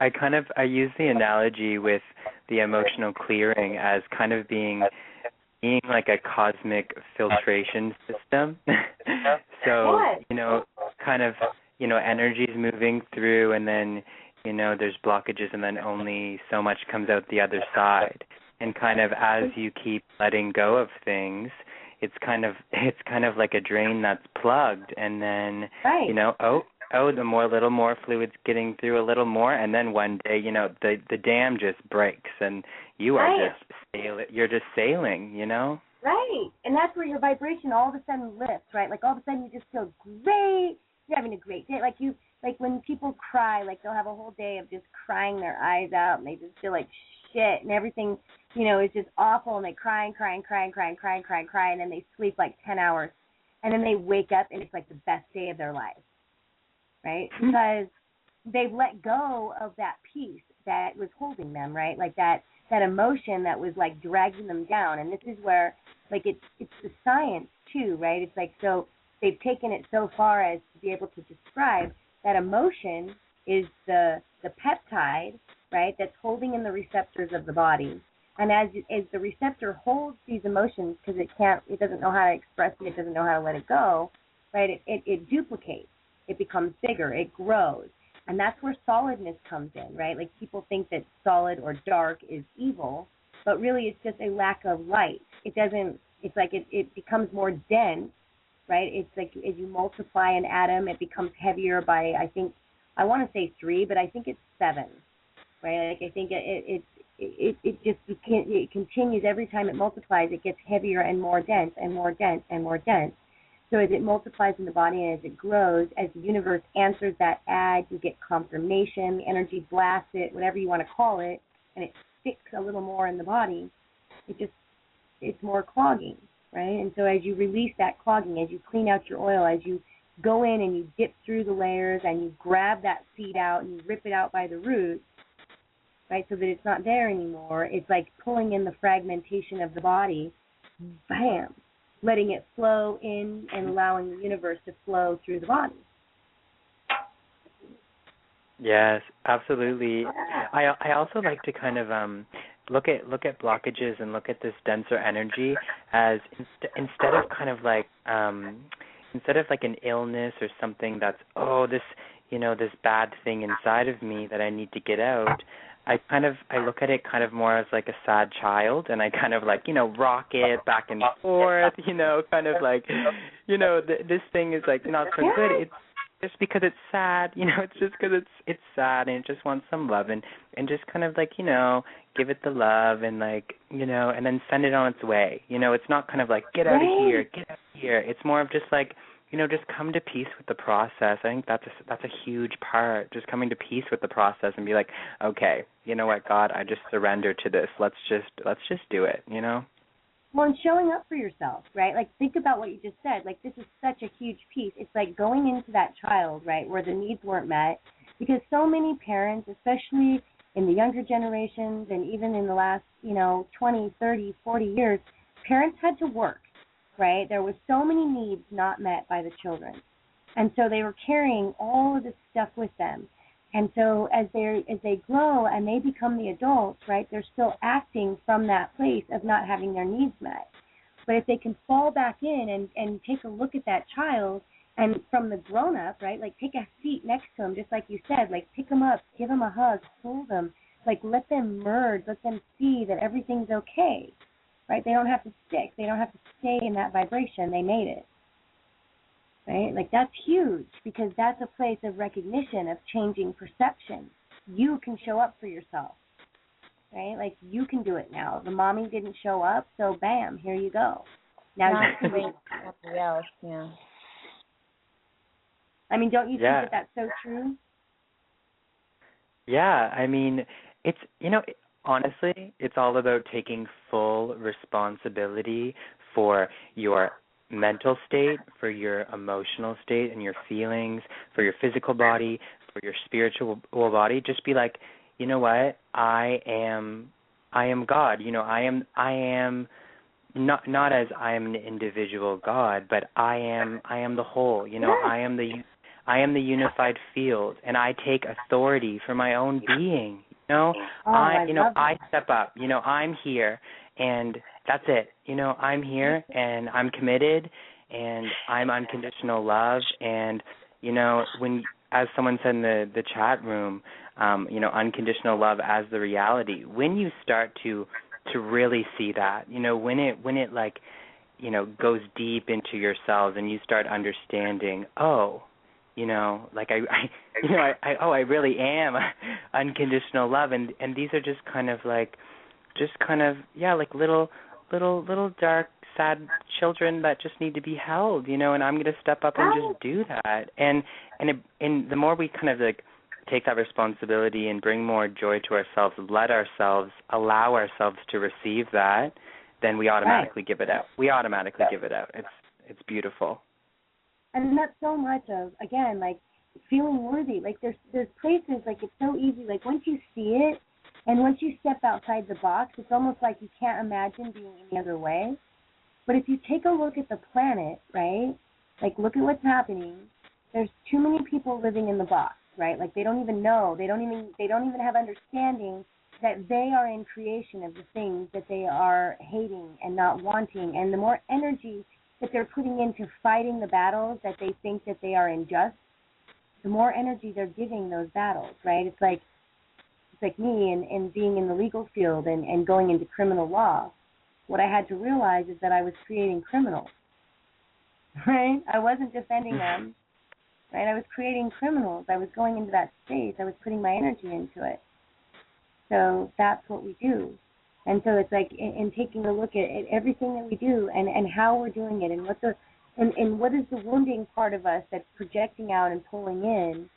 I use the analogy with the emotional clearing as kind of being like a cosmic filtration system. So, kind of, energy's moving through, and then, there's blockages, and then only so much comes out the other side. And kind of as you keep letting go of things, it's kind of like a drain that's plugged, and then the little more fluid's getting through a little more, and then one day the dam just breaks, and you are just sailing. Right, and that's where your vibration all of a sudden lifts, right? Like, all of a sudden you just feel great. You're having a great day. Like when people cry, like they'll have a whole day of just crying their eyes out, and they just feel like shit, and everything, is just awful, and they cry, and then they sleep like 10 hours, and then they wake up, and it's like the best day of their life, right? Because they've let go of that piece that was holding them, right? Like that emotion that was like dragging them down. And this is where, like, it's the science too, right? It's like, so they've taken it so far as to be able to describe that emotion is the peptide, right, that's holding in the receptors of the body. And as the receptor holds these emotions, because it doesn't know how to express it, it doesn't know how to let it go, right, it duplicates. It becomes bigger, it grows. And that's where solidness comes in, right? Like, people think that solid or dark is evil, but really it's just a lack of light. It's like it becomes more dense, right? It's like as you multiply an atom, it becomes heavier by, I think, I want to say 3, but I think it's 7, right? Like I think it just it continues every time it multiplies. It gets heavier and more dense and more dense and more dense. So as it multiplies in the body and as it grows, as the universe answers that ad, you get confirmation, the energy blasts it, whatever you want to call it, and it sticks a little more in the body. It's more clogging, right? And so as you release that clogging, as you clean out your oil, as you go in and you dip through the layers and you grab that seed out and you rip it out by the roots, right, so that it's not there anymore, it's like pulling in the fragmentation of the body, bam, letting it flow in and allowing the universe to flow through the body. Yes, absolutely. I also like to kind of look at blockages and look at this denser energy as instead of kind of like instead of like an illness or something that's this this bad thing inside of me that I need to get out. I look at it kind of more as like a sad child, and I kind of like rock it back and forth, kind of like this thing is like not so good. It's just because it's sad, it's just because it's sad and it just wants some love and just kind of like give it the love and like and then send it on its way. It's not kind of like get out of here, get out of here. It's more of just like just come to peace with the process. I think that's a huge part. Just coming to peace with the process and be like, okay, you know what, God, I just surrender to this. Let's just do it. Well, and showing up for yourself, right? Like, think about what you just said. Like, this is such a huge piece. It's like going into that child, right, where the needs weren't met, because so many parents, especially in the younger generations and even in the last 20, 30, 40 years, parents had to work. Right? There was so many needs not met by the children. And so they were carrying all of this stuff with them. And so as they grow and they become the adults, right, they're still acting from that place of not having their needs met. But if they can fall back in and take a look at that child and from the grown-up, right, like take a seat next to them, just like you said, like pick them up, give them a hug, hold them, like let them merge, let them see that everything's okay. Right? They don't have to stick. They don't have to stay in that vibration. They made it. Right? Like, that's huge because that's a place of recognition, of changing perception. You can show up for yourself. Right? Like, you can do it now. The mommy didn't show up, so bam, here you go. Now you can wait for somebody else. Yeah. I mean, don't you think that that's so true? Yeah. I mean, it's, honestly, it's all about taking full responsibility for your mental state, for your emotional state and your feelings, for your physical body, for your spiritual body. Just be like, you know what? I am God. I am not as I am an individual God, but I am the whole. I am the unified field, and I take authority for my own being. I step up. I'm here, and that's it. I'm here, and I'm committed, and I'm unconditional love. And when, as someone said in the chat room, unconditional love as the reality. When you start to really see that, when it like, goes deep into your cells, and you start understanding, like I really am unconditional love, and these are just kind of like little dark, sad children that just need to be held, and I'm going to step up and just do that, and the more we kind of like take that responsibility and bring more joy to ourselves, allow ourselves to receive that, then we automatically give it out. Give it out. It's beautiful. And that's so much of, again, like, feeling worthy. Like, there's places, like, it's so easy. Like, once you see it, and once you step outside the box, it's almost like you can't imagine being any other way. But if you take a look at the planet, right, like, look at what's happening, there's too many people living in the box, right? Like, they don't even know. They don't even have understanding that they are in creation of the things that they are hating and not wanting. And the more energy that they're putting into fighting the battles that they think that they are unjust, the more energy they're giving those battles, right? It's like me and being in the legal field and going into criminal law. What I had to realize is that I was creating criminals, right? I wasn't defending them. right? I was creating criminals. I was going into that space. I was putting my energy into it. So that's what we do. And so it's like in taking a look at everything that we do and how we're doing it and what is the wounding part of us that's projecting out and pulling in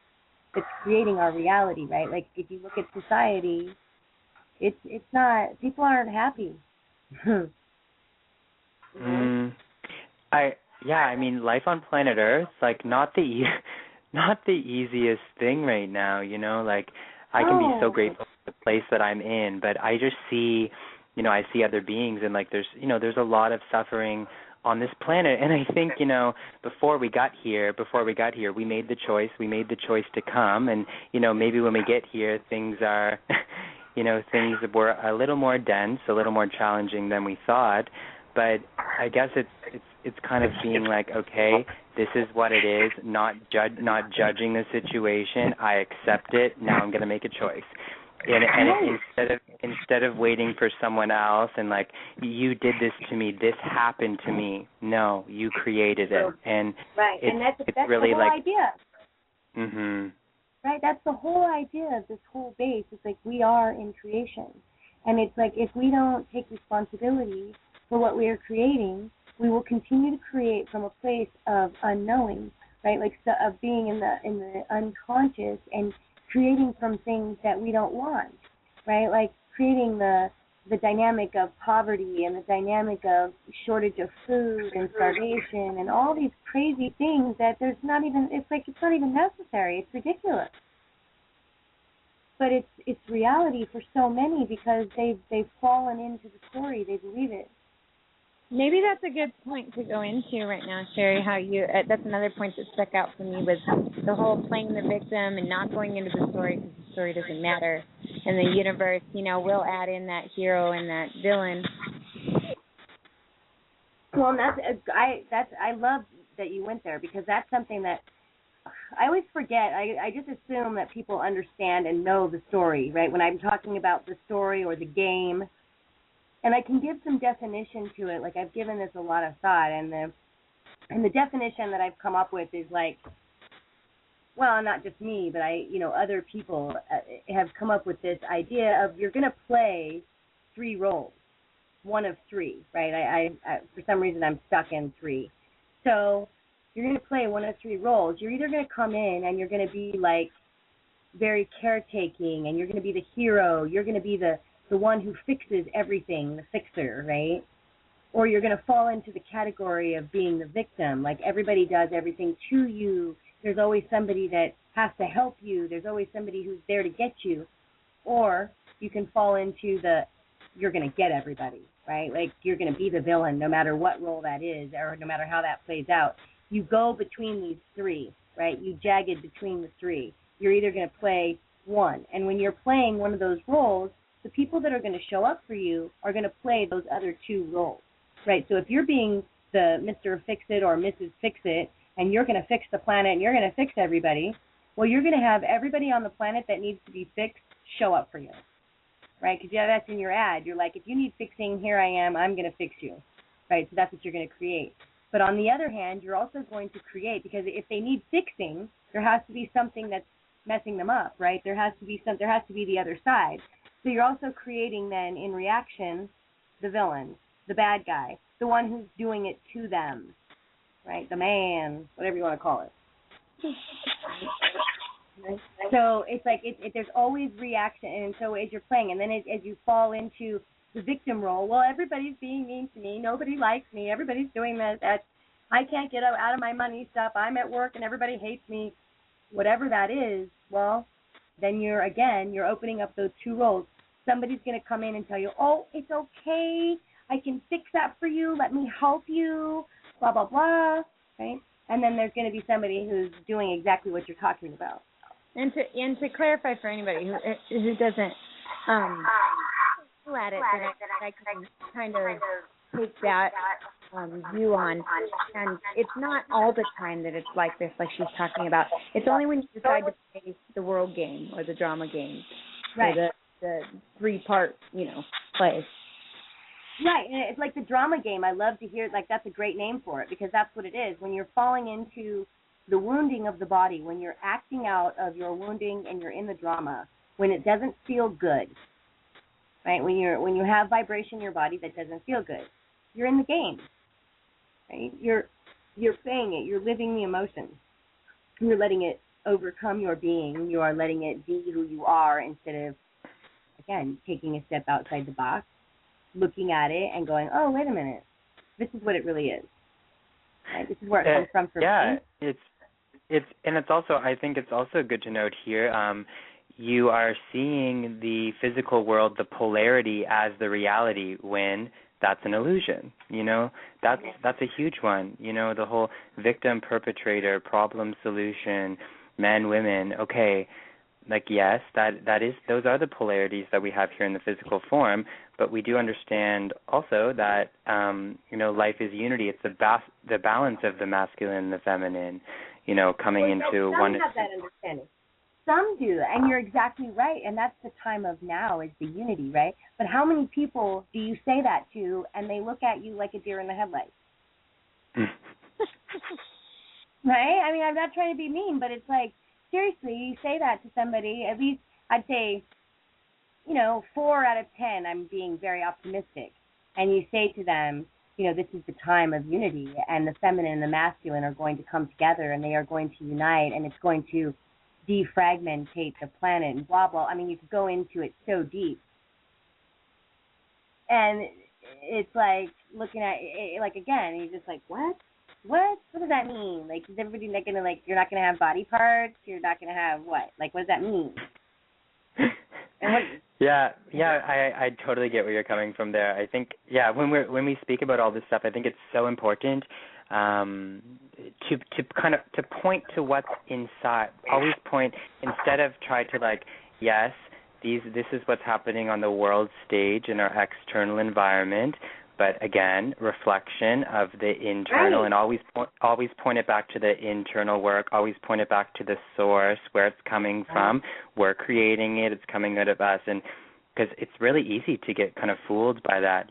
that's creating our reality, right? Like if you look at society, it's not, people aren't happy. I mean, life on planet Earth, like not the easiest thing right now, you know, like I can be so grateful for the place that I'm in, but I just see, you know, I see other beings and like there's a lot of suffering on this planet, and I think, you know, before we got here, we made the choice to come, and, you know, maybe when we get here, things are, you know, things were a little more dense, a little more challenging than we thought, but I guess it's kind of being like, okay, this is what it is, not judging the situation, I accept it, now I'm going to make a choice. And instead of waiting for someone else and like, you did this to me, this happened to me. No, you created it, and and that's really the whole like idea. Mhm. Right, that's the whole idea of this whole base. It's like we are in creation, and it's like if we don't take responsibility for what we are creating, we will continue to create from a place of unknowing, right? Like of being in the unconscious and creating from things that we don't want, right? Like creating the dynamic of poverty and the dynamic of shortage of food and starvation and all these crazy things that it's not even necessary. It's ridiculous. But it's reality for so many because they've fallen into the story. They believe it. Maybe that's a good point to go into right now, Sherry, how you, that's another point that stuck out for me was the whole playing the victim and not going into the story because the story doesn't matter. And the universe, you know, will add in that hero and that villain. Well, I love that you went there because that's something that I always forget. I just assume that people understand and know the story, right? When I'm talking about the story or the game, and I can give some definition to it. Like I've given this a lot of thought, and the definition that I've come up with is like, well, not just me, but other people have come up with this idea of you're going to play 3 roles, one of 3, right? I for some reason I'm stuck in 3, so you're going to play one of 3 roles. You're either going to come in and you're going to be like very caretaking, and you're going to be the hero. You're going to be the one who fixes everything, the fixer, right? Or you're going to fall into the category of being the victim, like everybody does everything to you. There's always somebody that has to help you. There's always somebody who's there to get you. Or you can fall into you're going to get everybody, right? Like you're going to be the villain no matter what role that is or no matter how that plays out. You go between these 3, right? You jagged between the 3. You're either going to play one. And when you're playing one of those roles, the people that are going to show up for you are going to play those other 2 roles, right? So if you're being the Mr. Fix-It or Mrs. Fix-It, and you're going to fix the planet and you're going to fix everybody, well, you're going to have everybody on the planet that needs to be fixed show up for you, right? Because that's in your ad. You're like, if you need fixing, here I am, I'm going to fix you, right? So that's what you're going to create. But on the other hand, you're also going to create, because if they need fixing, there has to be something that's messing them up, right? There has to be the other side. So you're also creating then, in reaction, the villain, the bad guy, the one who's doing it to them, right? The man, whatever you want to call it. So it's like there's always reaction, and so as you're playing, and then as you fall into the victim role, well, everybody's being mean to me, nobody likes me, everybody's doing this, I can't get out of my money stuff, I'm at work and everybody hates me, whatever that is, well, then you're opening up those 2 roles. Somebody's going to come in and tell you, oh, it's okay, I can fix that for you, let me help you, blah, blah, blah, right? And then there's going to be somebody who's doing exactly what you're talking about. And to clarify for anybody who doesn't at it, that I can kind of take that view on, and it's not all the time that it's like this, like she's talking about. It's only when you decide to play the world game or the drama game, right? Or the 3-part, play. Right, and it's like the drama game. I love to hear, like, that's a great name for it, because that's what it is. When you're falling into the wounding of the body, when you're acting out of your wounding and you're in the drama, when it doesn't feel good, right? When you have vibration in your body that doesn't feel good, you're in the game, right? You're saying it. You're living the emotion. You're letting it overcome your being. You are letting it be who you are instead of, again, taking a step outside the box, looking at it and going, oh, wait a minute, this is what it really is. Right? This is where it comes from for yeah, me. it's also, I think it's also good to note here, you are seeing the physical world, the polarity as the reality when that's an illusion. That's a huge one. The whole victim, perpetrator, problem, solution, men, women. Okay, like yes, that is, those are the polarities that we have here in the physical form. But we do understand also that life is unity. It's the balance of the masculine and the feminine. Coming into one. Some have that understanding. Some do, and you're exactly right. And that's the time of now, is the unity, right? But how many people do you say that to, and they look at you like a deer in the headlights? Right? I mean, I'm not trying to be mean, but it's like, seriously, you say that to somebody, at least I'd say, 4 out of 10, I'm being very optimistic. And you say to them, this is the time of unity, and the feminine and the masculine are going to come together, and they are going to unite, and it's going to defragmentate the planet, and blah, blah. I mean, you could go into it so deep. And it's like looking at it, like, again, you're just like, what? What does that mean? Like, is everybody not going to, like, you're not going to have body parts? You're not going to have what? Like, what does that mean? I totally get where you're coming from there. I think, when we speak about all this stuff, I think it's so important to point to what's inside. Always point, instead of try to, like, yes, this is what's happening on the world stage in our external environment, but again, reflection of the internal, and always point it back to the internal work. Always point it back to the source, where it's coming from. We're creating it. It's coming out of us, and because it's really easy to get kind of fooled by that,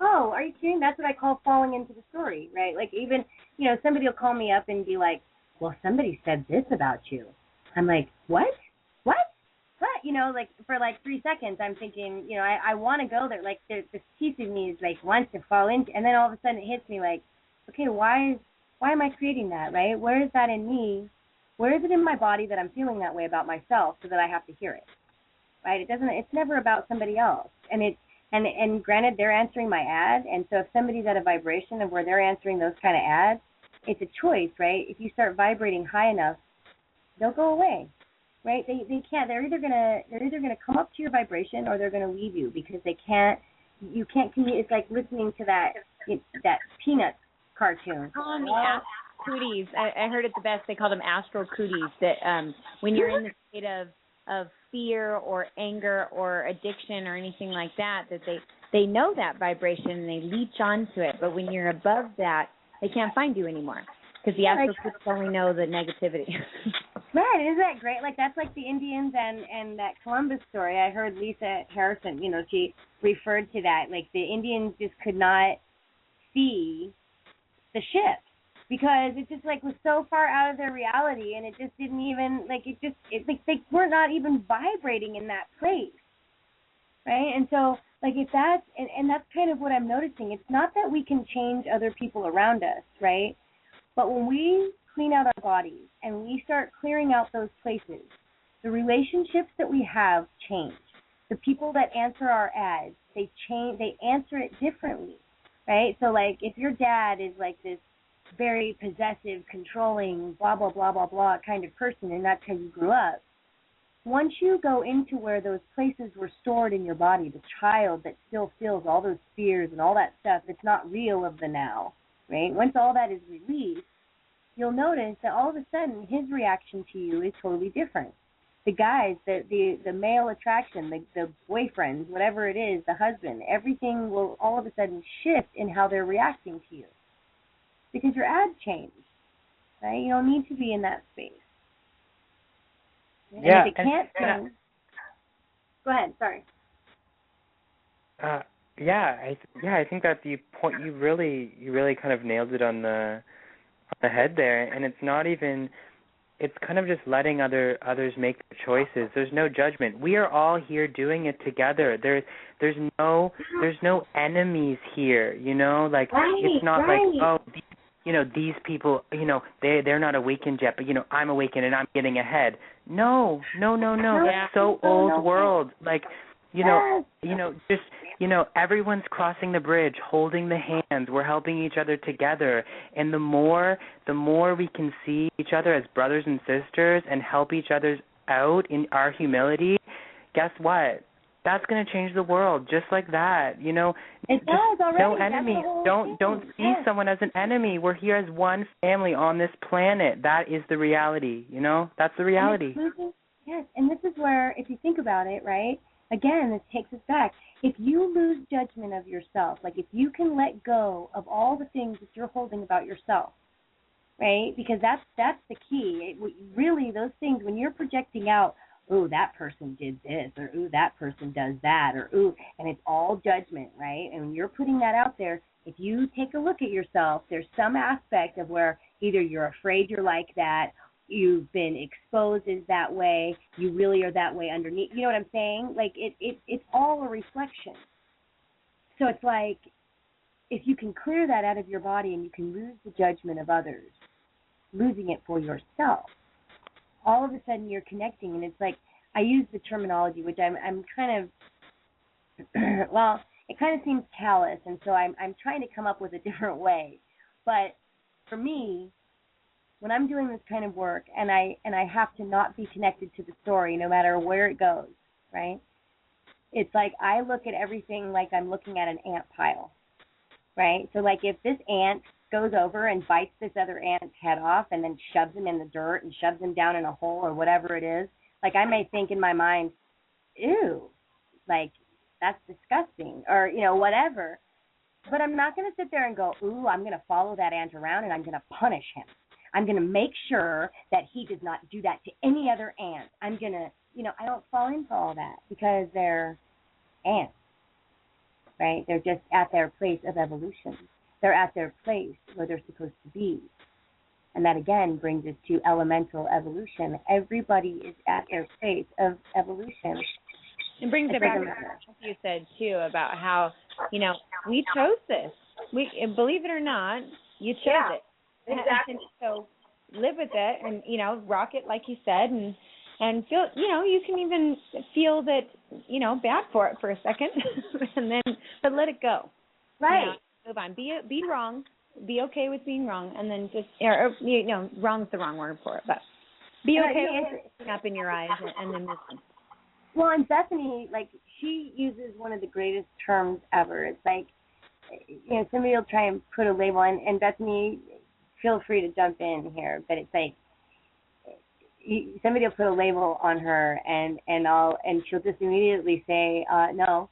Oh, are you kidding? That's what I call falling into the story, right? Like, even, somebody will call me up and be like, well, somebody said this about you. I'm like, what? What? Like, for like 3 seconds, I'm thinking, I want to go there. Like, this piece of me is like, wants to fall into, and then all of a sudden it hits me like, okay, why am I creating that, right? Where is that in me? Where is it in my body that I'm feeling that way about myself so that I have to hear it, right? It's never about somebody else. And granted, they're answering my ad, and so if somebody's at a vibration of where they're answering those kind of ads, it's a choice, right? If you start vibrating high enough, they'll go away. Right? They can't. They're either gonna come up to your vibration, or they're gonna leave you, because they can't. You can't communicate. It's like listening to that Peanuts cartoon. Call them the cooties. I heard it the best. They call them astral cooties. That when you're in the state of fear or anger or addiction or anything like that, that they know that vibration and they leech onto it. But when you're above that, they can't find you anymore, because the astral cooties only know the negativity. Right, isn't that great? Like, that's like the Indians and that Columbus story. I heard Lisa Harrison, she referred to that. Like, the Indians just could not see the ship, because it just, like, was so far out of their reality, and it just didn't even, like, they were not even vibrating in that place, right? And so, like, if that's, and that's kind of what I'm noticing. It's not that we can change other people around us, right? But when we clean out our bodies and we start clearing out those places, the relationships that we have change. The people that answer our ads, they change. They answer it differently, right? So, like, if your dad is like this very possessive, controlling, blah, blah, blah, blah, blah kind of person, and that's how you grew up, once you go into where those places were stored in your body, the child that still feels all those fears and all that stuff that's not real of the now, right? Once all that is released, you'll notice that all of a sudden his reaction to you is totally different. The guys, the male attraction, the boyfriend, whatever it is, the husband, everything will all of a sudden shift in how they're reacting to you, because your ad changed, right? You don't need to be in that space. And if it can't change, go ahead. Sorry. I think that you really kind of nailed it on the the head there, and it's not even. It's kind of just letting others make their choices. There's no judgment. We are all here doing it together. There's no enemies here. You know, like it's not like these people. They're not awakened yet, but I'm awakened and I'm getting ahead. No. That's so old world. Like just everyone's crossing the bridge, holding the hands. We're helping each other together. And the more we can see each other as brothers and sisters and help each other out in our humility, guess what? That's going to change the world just like that. It does already. No enemies. Don't see someone as an enemy. We're here as one family on this planet. That is the reality. That's the reality. Yes, and this is where, if you think about it, right? Again, this takes us back. If you lose judgment of yourself, like if you can let go of all the things that you're holding about yourself, right? Because that's the key. Really, those things, when you're projecting out, ooh, that person did this, or ooh, that person does that, or ooh, and it's all judgment, right? And when you're putting that out there, if you take a look at yourself, there's some aspect of where either you're afraid you're like that, you've been exposed as that way, you really are that way underneath. You know what I'm saying? Like it's all a reflection. So it's like if you can clear that out of your body and you can lose the judgment of others, losing it for yourself, all of a sudden you're connecting. And it's like, I use the terminology, which I'm kind of, well, it kind of seems callous, and so I'm trying to come up with a different way. But for me, when I'm doing this kind of work and I have to not be connected to the story no matter where it goes, right? It's like I look at everything like I'm looking at an ant pile, right? So like if this ant goes over and bites this other ant's head off and then shoves him in the dirt and shoves him down in a hole or whatever it is, like I may think in my mind, ew, like that's disgusting or, whatever. But I'm not going to sit there and go, ooh, I'm going to follow that ant around and I'm going to punish him. I'm going to make sure that he does not do that to any other ant. I'm going to, I don't fall into all that because they're ants, right? They're just at their place of evolution. They're at their place where they're supposed to be. And that, again, brings us to elemental evolution. Everybody is at their place of evolution. It brings it back to what you said, too, about how, we chose this. Believe it or not, you chose it. Exactly. And so live with it and, rock it like you said and feel, you can even feel that, bad for it for a second and then, but let it go. Right. Move on. Be wrong. Be okay with being wrong and then just, wrong's the wrong word for it, but be okay with it up in your eyes and then move on. Well, and Bethany, like, she uses one of the greatest terms ever. It's like, somebody will try and put a label on, and Bethany, feel free to jump in here, but it's like somebody will put a label on her and she'll just immediately say, no,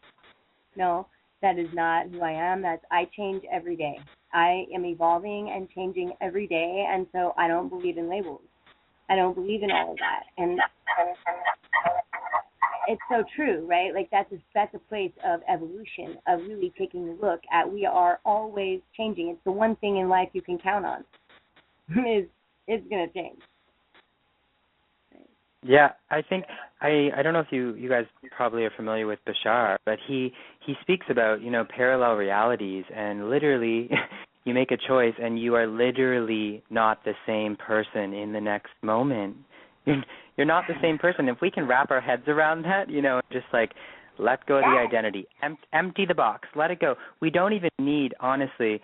that is not who I am. I change every day. I am evolving and changing every day, and so I don't believe in labels. I don't believe in all of that. And it's so true, right? Like that's a place of evolution, of really taking a look at we are always changing. It's the one thing in life you can count on. It's going to change. Yeah, I think I don't know if you guys probably are familiar with Bashar, but he speaks about, parallel realities, and literally you make a choice and you are literally not the same person in the next moment. You're not the same person. If we can wrap our heads around that, just like let go of the identity, empty the box, let it go. We don't even need, honestly,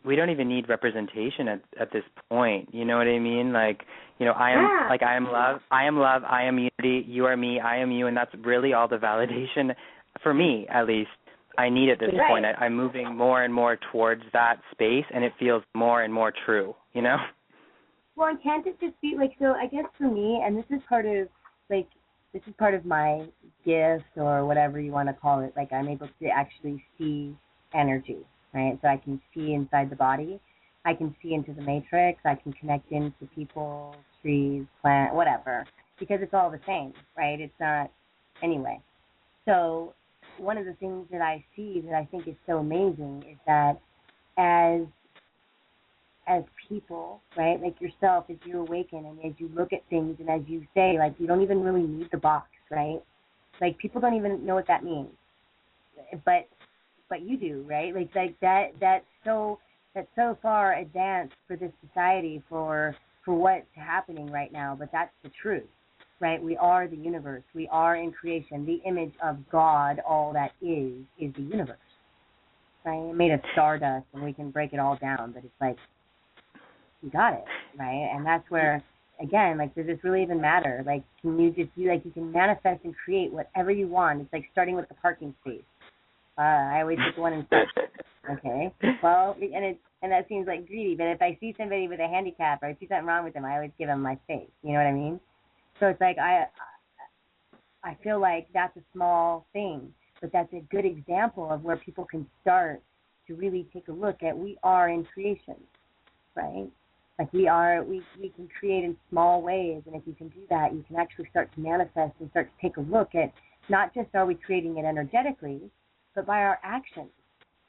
we don't even need representation at this point. You know what I mean? I am love, I am unity, you are me, I am you, and that's really all the validation, for me at least, I need at this point. I'm moving more and more towards that space, and it feels more and more true, Well, and can't it just be, so I guess for me, and this is part of my gift or whatever you want to call it, I'm able to actually see energy. Right, so I can see inside the body, I can see into the matrix, I can connect into people, trees, plant, whatever, because it's all the same, right? It's not, anyway. So one of the things that I see that I think is so amazing is that as people, right, like yourself, as you awaken and as you look at things and as you say, like, you don't even really need the box, right? Like, people don't even know what that means, but you do, right? Like that's so far advanced for this society, for what's happening right now, but that's the truth, right? We are the universe. We are in creation. The image of God, all that is the universe, right? Made of stardust, and we can break it all down, but it's like, you got it, right? And that's where, again, like, does this really even matter? Like, can you just you can manifest and create whatever you want? It's like starting with the parking space. I always pick one in front. Okay. Well, and that seems like greedy, but if I see somebody with a handicap or I see something wrong with them, I always give them my space. You know what I mean? So it's like I feel like that's a small thing, but that's a good example of where people can start to really take a look at, we are in creation, right? Like, we can create in small ways, and if you can do that, you can actually start to manifest and start to take a look at, not just are we creating it energetically, but by our actions,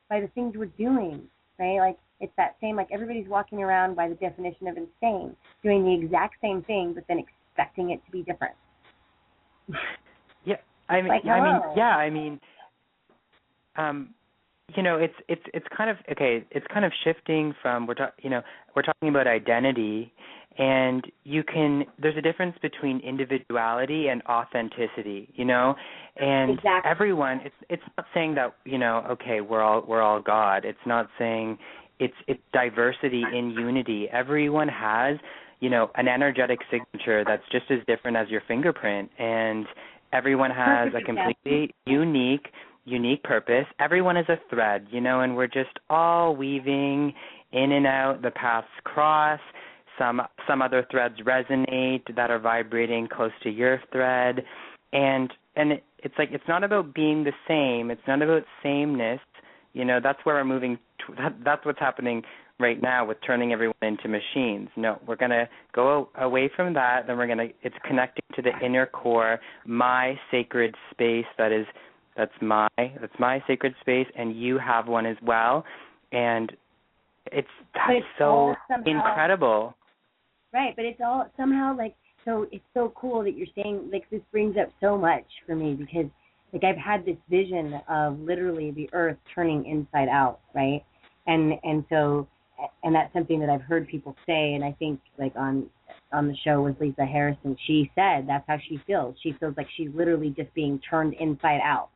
by the things we're doing, right? Like, it's that same, like, everybody's walking around by the definition of insane, doing the exact same thing, but then expecting it to be different. Yeah, I mean, like, it's kind of, okay, it's kind of shifting from, we're talking about identity, and there's a difference between individuality and authenticity, and exactly. Everyone, it's not saying that, okay, we're all God. It's not saying, it's diversity in unity. Everyone has, an energetic signature that's just as different as your fingerprint, and everyone has a completely unique purpose. Everyone is a thread, and we're just all weaving in and out. The paths cross. Some other threads resonate that are vibrating close to your thread, and it's like, it's not about being the same. It's not about sameness. That's where we're moving. That's what's happening right now with turning everyone into machines. No, we're gonna go away from that. Then it's connecting to the inner core, my sacred space. That's my sacred space, and you have one as well, and that's so incredible. Right, but it's all somehow, like, so it's so cool that you're saying, like, this brings up so much for me, because, like, I've had this vision of literally the earth turning inside out, right? And that's something that I've heard people say, and I think, like, on the show with Lisa Harrison, she said that's how she feels. She feels like she's literally just being turned inside out.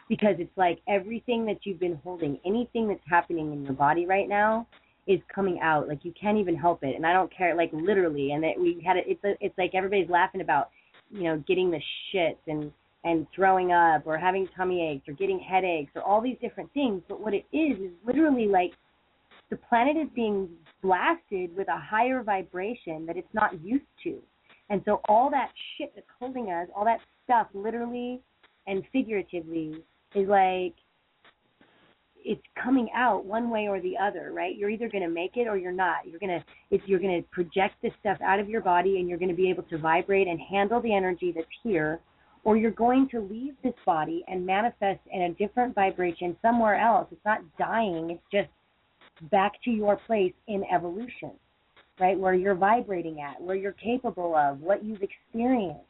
Because it's like everything that you've been holding, anything that's happening in your body right now is coming out. Like, you can't even help it. And I don't care, like, literally. And that we had it's like everybody's laughing about, getting the shits and throwing up or having tummy aches or getting headaches or all these different things. But what it is literally like the planet is being blasted with a higher vibration that it's not used to. And so all that shit that's holding us, all that stuff, literally and figuratively, is like, it's coming out one way or the other, right? You're either going to make it or you're not. You're going to project this stuff out of your body, and you're going to be able to vibrate and handle the energy that's here, or you're going to leave this body and manifest in a different vibration somewhere else. It's not dying. It's just back to your place in evolution, right? Where you're vibrating at, where you're capable of, what you've experienced.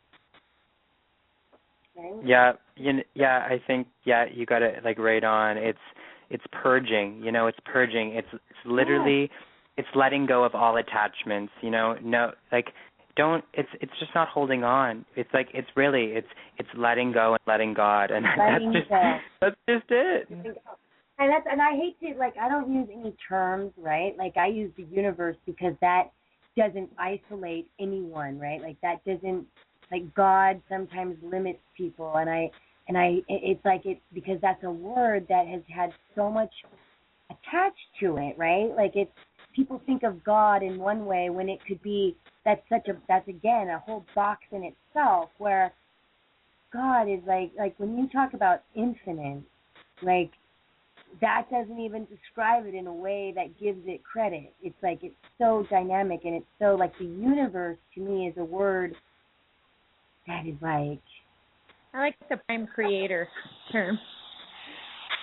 Right? Yeah, I think, you got it, like, right on. It's purging, it's purging. It's literally, it's letting go of all attachments, no, like, it's just not holding on. It's like, it's letting go and letting God, and that's just it. And I hate to, like, I don't use any terms, right? Like, I use the universe because that doesn't isolate anyone, right? Like, that doesn't, like, God sometimes limits people, and it's like, it's because that's a word that has had so much attached to it, right? Like, it's, people think of God in one way when it could be, that's again a whole box in itself, where God is like when you talk about infinite, like, that doesn't even describe it in a way that gives it credit. It's like, it's so dynamic, and it's so, like, the universe to me is a word that is like, I like the prime creator term.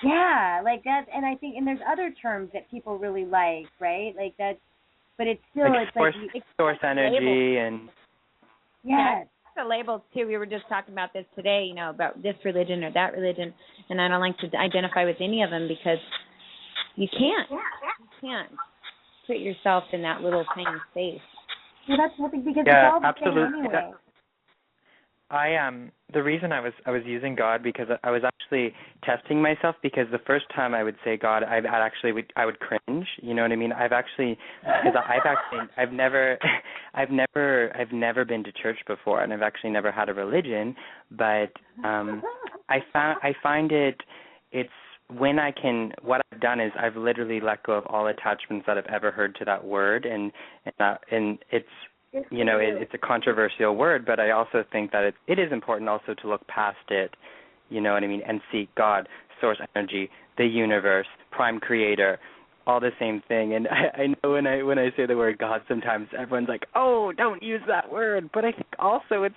Yeah, like that, and I think, and there's other terms that people really like, right? Like, that's, but it's still like source energy and yes. The labels too. We were just talking about this today, about this religion or that religion, and I don't like to identify with any of them because you can't put yourself in that little tiny space. Well, that's nothing because yeah, it's all the absolutely. same anyway. The reason I was using God because I was actually testing myself because the first time I would say God, I would cringe. You know what I mean? I've never been to church before, and I've actually never had a religion. But I find it's when what I've done is I've literally let go of all attachments that I've ever heard to that word, and it's. It's a controversial word, but I also think that it is important also to look past it, you know what I mean, and seek God, source energy, the universe, prime creator, all the same thing. And I know when I say the word God, sometimes everyone's like, oh, don't use that word. But I think also it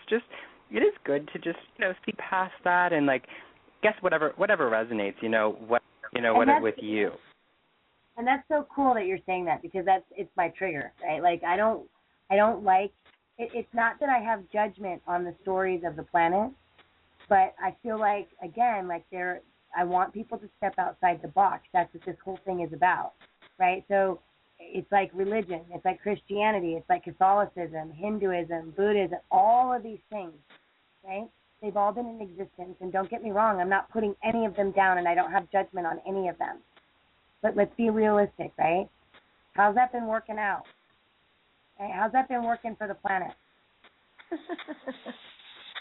is good to just see past that and guess whatever resonates, with you. And that's so cool that you're saying that because it's my trigger, right? I don't like it. It's not that I have judgment on the stories of the planet, but I feel again, I want people to step outside the box. That's what this whole thing is about, right? So it's like religion, it's like Christianity, it's like Catholicism, Hinduism, Buddhism, all of these things, right? They've all been in existence, and don't get me wrong, I'm not putting any of them down, and I don't have judgment on any of them. But let's be realistic, right? How's that been working out? Right? How's that been working for the planet?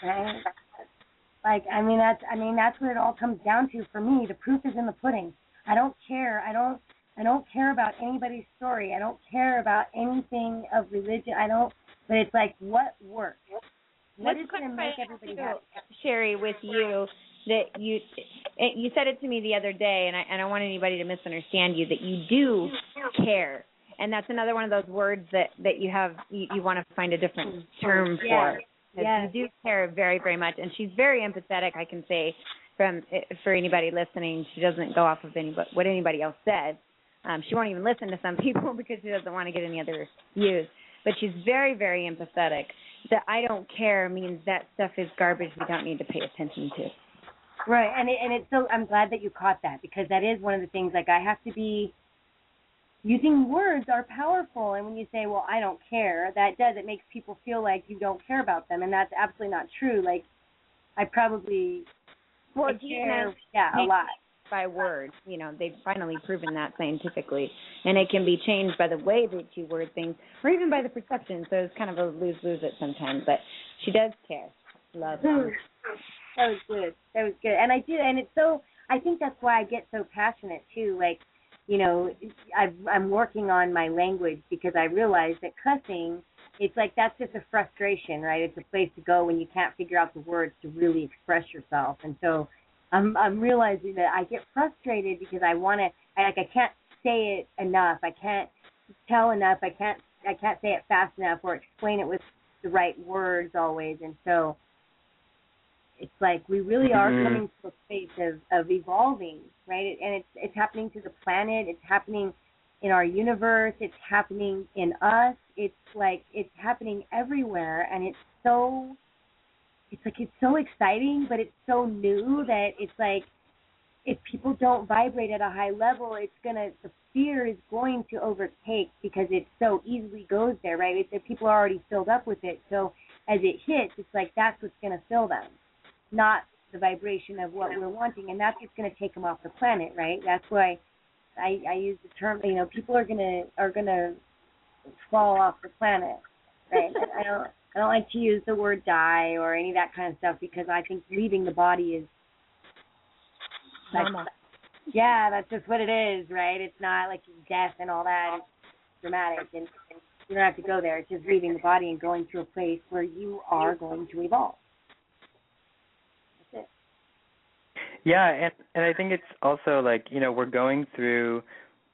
Right? That's what it all comes down to for me. The proof is in the pudding. I don't care. I don't care about anybody's story. I don't care about anything of religion. But it's what works? What is going to make everybody happy? Sherry, with you, that you said it to me the other day, and I don't want anybody to misunderstand you, that you do care. And that's another one of those words that you have, you want to find a different term for. Yes. You do care very, very much. And she's very empathetic, I can say, for anybody listening. She doesn't go off of what anybody else says. She won't even listen to some people because she doesn't want to get any other views. But she's very, very empathetic. The I don't care means that stuff is garbage we don't need to pay attention to. Right. And it's so, I'm glad that you caught that because that is one of the things, I have to be, using words are powerful, and when you say, well, I don't care, it makes people feel like you don't care about them, and that's absolutely not true. I probably care, a lot. By words, they've finally proven that scientifically, and it can be changed by the way that you word things, or even by the perception, so it's kind of a lose-lose it sometimes, but she does care. Love her. That was good, and I do, and it's so, I think that's why I get so passionate, too, I'm working on my language because I realize that cussing, it's that's just a frustration, right? It's a place to go when you can't figure out the words to really express yourself. And so I'm realizing that I get frustrated because I want to, I can't say it enough. I can't tell enough. I can't say it fast enough or explain it with the right words always. And so it's we really are coming to a space of evolving, right? And it's happening to the planet. It's happening in our universe. It's happening in us. It's it's happening everywhere. And it's so exciting, but it's so new that it's if people don't vibrate at a high level, the fear is going to overtake because it so easily goes there, right? People are already filled up with it. So as it hits, it's that's what's going to fill them, not the vibration of what we're wanting, and that's what's going to take them off the planet, right? That's why I use the term. People are gonna fall off the planet, right? I don't like to use the word die or any of that kind of stuff because I think leaving the body is normal. Yeah, that's just what it is, right? It's not death and all that. It's dramatic, and you don't have to go there. It's just leaving the body and going to a place where you are going to evolve. Yeah, and I think it's also we're going through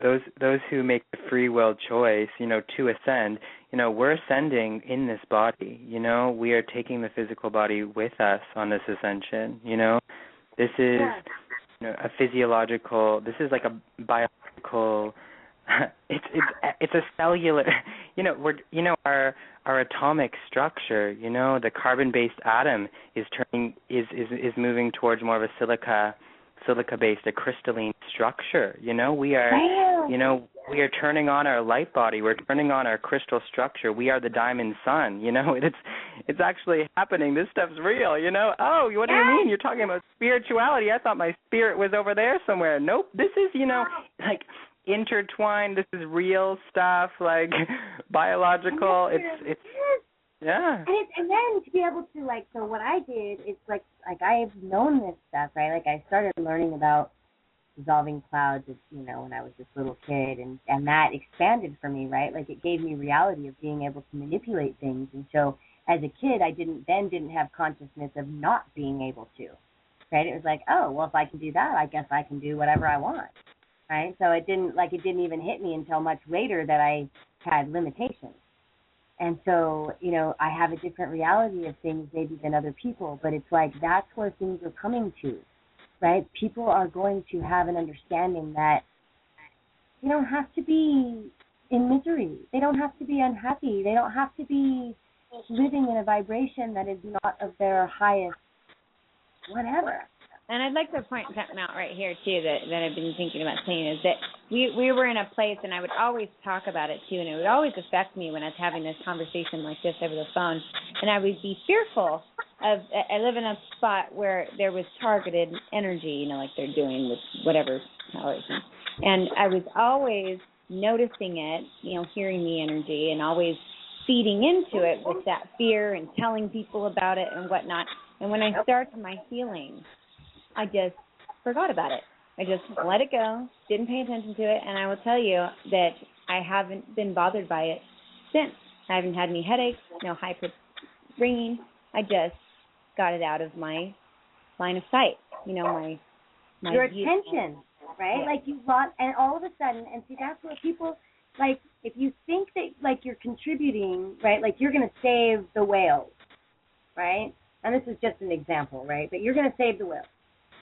those who make the free will choice, to ascend, we're ascending in this body, we are taking the physical body with us on this ascension, this is a physiological, this is a biological it's a cellular, our atomic structure, the carbon-based atom is moving towards more of a silica-based, a crystalline structure. We are, we are turning on our light body. We're turning on our crystal structure. We are the diamond sun. It's actually happening. This stuff's real. Oh, what do you mean? You're talking about spirituality? I thought my spirit was over there somewhere. Nope. This is, like intertwined. This is real stuff, like biological. It's yeah. And then to be able to so what I did is like I've known this stuff, right? Like I started learning about dissolving clouds, when I was this little kid, and that expanded for me, right? Like it gave me reality of being able to manipulate things, and so as a kid, I didn't have consciousness of not being able to, right? It was like, oh, well, if I can do that, I guess I can do whatever I want, right? So it didn't even hit me until much later that I had limitations. And so, I have a different reality of things maybe than other people, but it's like that's where things are coming to, right? People are going to have an understanding that they don't have to be in misery. They don't have to be unhappy. They don't have to be living in a vibration that is not of their highest whatever. And I'd like to point something out right here, too, that I've been thinking about saying, is that we were in a place, and I would always talk about it, too, and it would always affect me when I was having this conversation like this over the phone, and I would be fearful of, I live in a spot where there was targeted energy, like they're doing with whatever powers, and I was always noticing it, hearing the energy, and always feeding into it with that fear and telling people about it and whatnot, and when I started my healing, I just forgot about it. I just let it go, didn't pay attention to it, and I will tell you that I haven't been bothered by it since. I haven't had any headaches, no hyper ringing. I just got it out of my line of sight, my your attention, right? Yeah. Like you lost, and all of a sudden, and see, that's what people, like, if you think that, you're contributing, right, like you're going to save the whales, right? And this is just an example, right? But you're going to save the whales.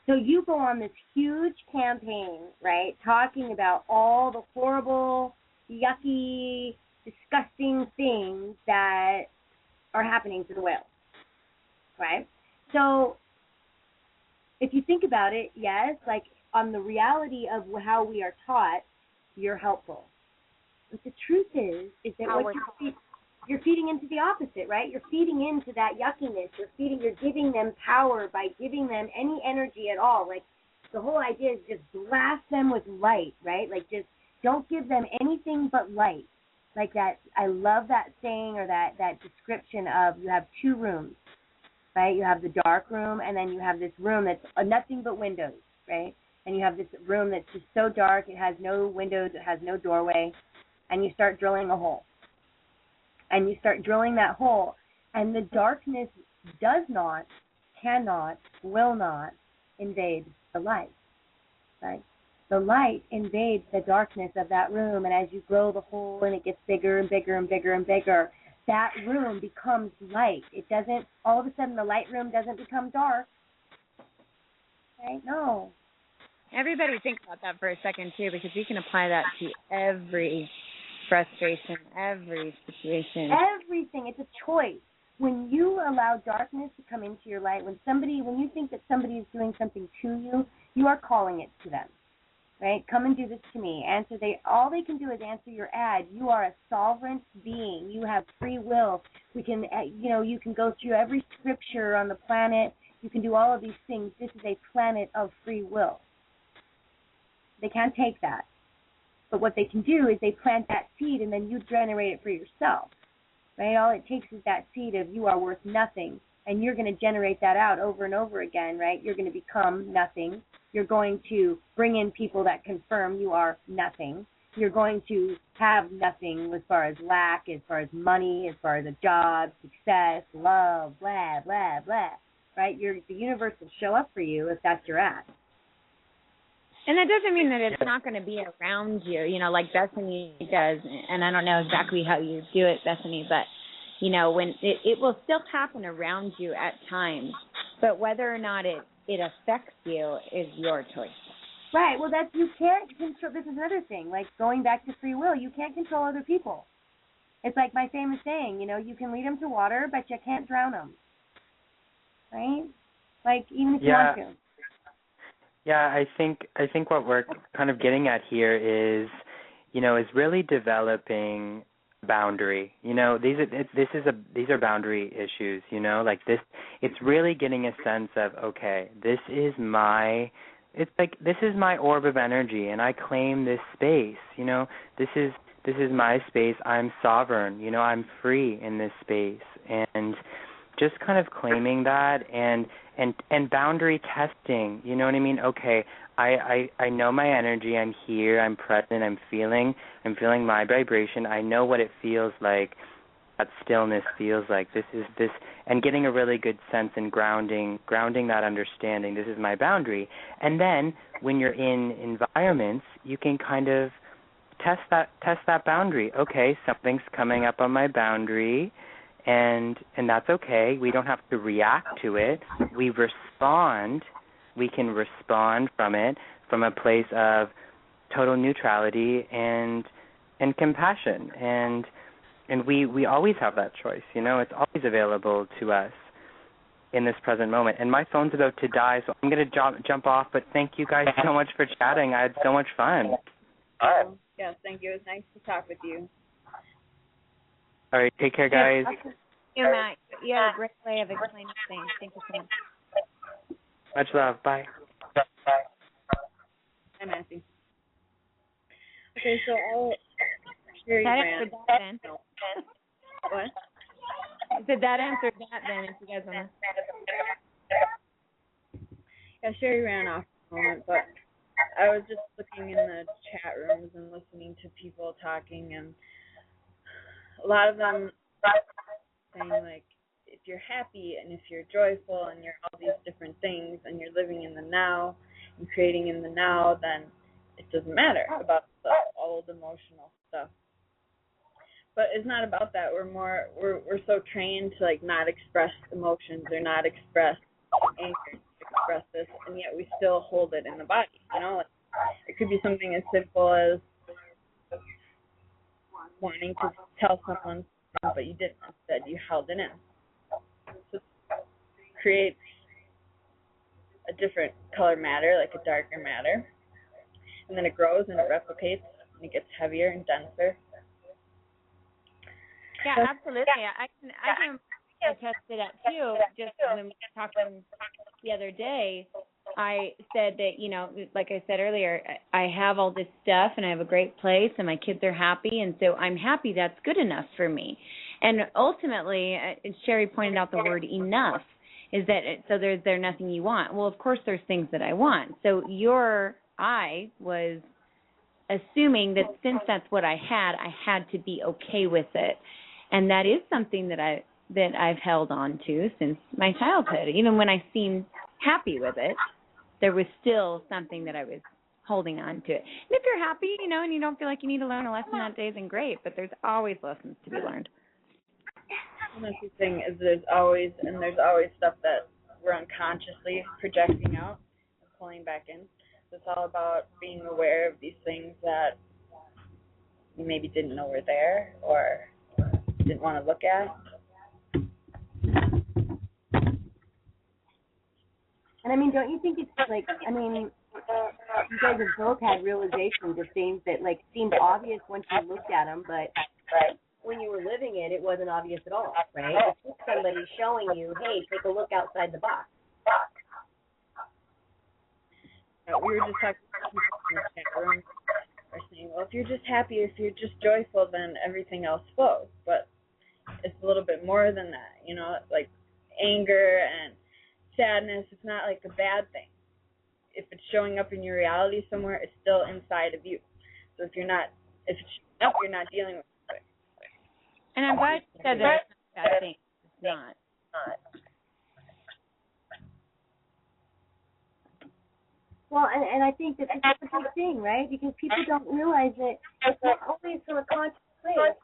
So you go on this huge campaign, right, talking about all the horrible, yucky, disgusting things that are happening to the whales, right? So if you think about it, yes, like on the reality of how we are taught, you're helpful. But the truth is that what you're feeding into the opposite, right? You're feeding into that yuckiness. You're giving them power by giving them any energy at all. Like the whole idea is just blast them with light, right? Like just don't give them anything but light. Like that, I love that saying or that description of you have two rooms, right? You have the dark room and then you have this room that's nothing but windows, right? And you have this room that's just so dark, it has no windows, it has no doorway, and you start drilling a hole. And you start drilling that hole, and the darkness does not, cannot, will not invade the light, right? The light invades the darkness of that room, and as you grow the hole and it gets bigger and bigger and bigger and bigger, that room becomes light. It doesn't, all of a sudden the light room doesn't become dark, right? No. Everybody think about that for a second, too, because you can apply that to every frustration, every situation. Everything. It's a choice. When you allow darkness to come into your light, when you think that somebody is doing something to you, you are calling it to them, right? Come and do this to me. All they can do is answer your ad. You are a sovereign being. You have free will. You can go through every scripture on the planet. You can do all of these things. This is a planet of free will. They can't take that. But what they can do is they plant that seed and then you generate it for yourself, right? All it takes is that seed of you are worth nothing, and you're going to generate that out over and over again, right? You're going to become nothing. You're going to bring in people that confirm you are nothing. You're going to have nothing as far as lack, as far as money, as far as a job, success, love, blah, blah, blah, right? The universe will show up for you if that's your ask. And that doesn't mean that it's not going to be around you, like Bethany does. And I don't know exactly how you do it, Bethany, but, when it will still happen around you at times. But whether or not it affects you is your choice. Right. Well, you can't control. This is another thing. Like going back to free will, you can't control other people. It's like my famous saying. You can lead them to water, but you can't drown them. Right? Like even if you want to. Yeah, I think what we're kind of getting at here is, is really developing boundary. These are boundary issues. Like this. It's really getting a sense of, okay, this is my orb of energy, and I claim this space. This is my space. I'm sovereign. I'm free in this space, and just kind of claiming that and boundary testing. You know what I mean? Okay, I know my energy. I'm here. I'm present. I'm feeling my vibration. I know what it feels like. That stillness feels like. This, and getting a really good sense and grounding that understanding. This is my boundary. And then when you're in environments, you can kind of test that boundary. Okay, something's coming up on my boundary, and that's okay. We don't have to react to it. We respond. We can respond from it from a place of total neutrality and compassion. And we always have that choice, It's always available to us in this present moment. And my phone's about to die, so I'm going to jump off. But thank you guys so much for chatting. I had so much fun. Yes, thank you. It was nice to talk with you. All right, take care, guys. Yeah, Matt. You have a great way of explaining things. Thank you so much. Much love. Bye. Hi, Matthew. Okay, so I'll share you That answered that then. What? I said that answered that then, if you guys want to. Yeah, Sherry ran off for a moment, but I was just looking in the chat rooms and listening to people talking, and a lot of them saying, like, if you're happy and if you're joyful and you're all these different things and you're living in the now and creating in the now, then it doesn't matter about the old emotional stuff. But it's not about that. We're so trained to like not express emotions or not express anger, express this, and yet we still hold it in the body. Like it could be something as simple as wanting to tell someone, but you didn't. Instead, you held it in. So it creates a different color matter, like a darker matter, and then it grows and it replicates and it gets heavier and denser. Yeah, absolutely. I can attest to that too. Just when we were talking the other day, I said that, like I said earlier, I have all this stuff and I have a great place and my kids are happy, and so I'm happy that's good enough for me. And ultimately, Sherry pointed out the word enough, is that so there's nothing you want. Well, of course there's things that I want. So I was assuming that since that's what I had to be okay with it. And that is something that I've held on to since my childhood. Even when I seemed happy with it, there was still something that I was holding on to it. And if you're happy, and you don't feel like you need to learn a lesson that day, then great. But there's always lessons to be learned. And that's the thing is there's always stuff that we're unconsciously projecting out and pulling back in. So it's all about being aware of these things that you maybe didn't know were there or didn't want to look at. And I mean, don't you think it's like, you guys have both had realizations of things that like seemed obvious once you looked at them, but when you were living it, it wasn't obvious at all, right? It's just somebody showing you, hey, take a look outside the box. We were just talking to people in the chat room. Are saying, well, if you're just happy, if you're just joyful, then everything else flows. But it's a little bit more than that, like anger and sadness. It's not like a bad thing. If it's showing up in your reality somewhere, it's still inside of you. So if it's showing up, you're not dealing with it. And I'm glad you said that it's not a bad thing. It's not. Well, and I think that that's a big thing, right? Because people don't realize that it's not always from a conscious place.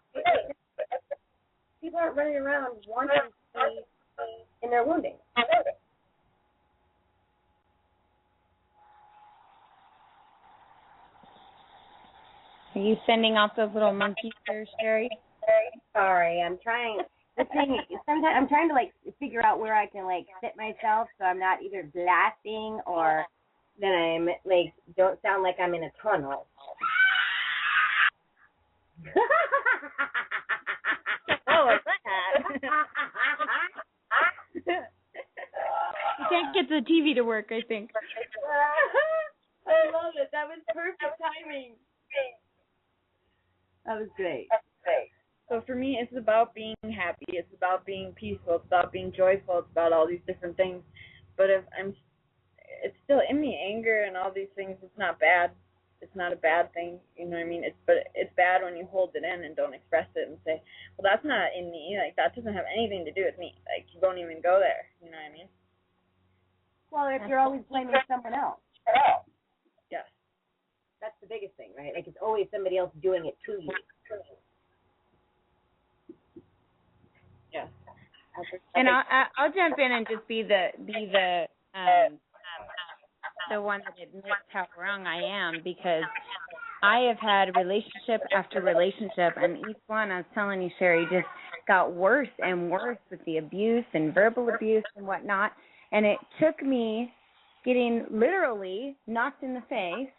People aren't running around wanting to be in their wounding. Are you sending off those little monkeys there, Sherry? Sorry, I'm trying. The thing is, sometimes I'm trying to like figure out where I can like sit myself so I'm not either blasting or that I'm like don't sound like I'm in a tunnel. Oh, what's that? You can't get the TV to work, I think. I love it. That was perfect timing. That was great. So for me, it's about being happy. It's about being peaceful. It's about being joyful. It's about all these different things. But if it's still in me, anger and all these things. It's not bad. It's not a bad thing. You know what I mean? But it's bad when you hold it in and don't express it and say, well, that's not in me. Like, that doesn't have anything to do with me. Like, you don't even go there. You know what I mean? Well, if you're always blaming someone else. Yes. That's the biggest thing, right? Like, it's always somebody else doing it to you. Yes. And I'll jump in and just be the one that admits how wrong I am, because I have had relationship after relationship, and each one, I was telling you, Sherry, just got worse and worse with the abuse and verbal abuse and whatnot. And it took me getting literally knocked in the face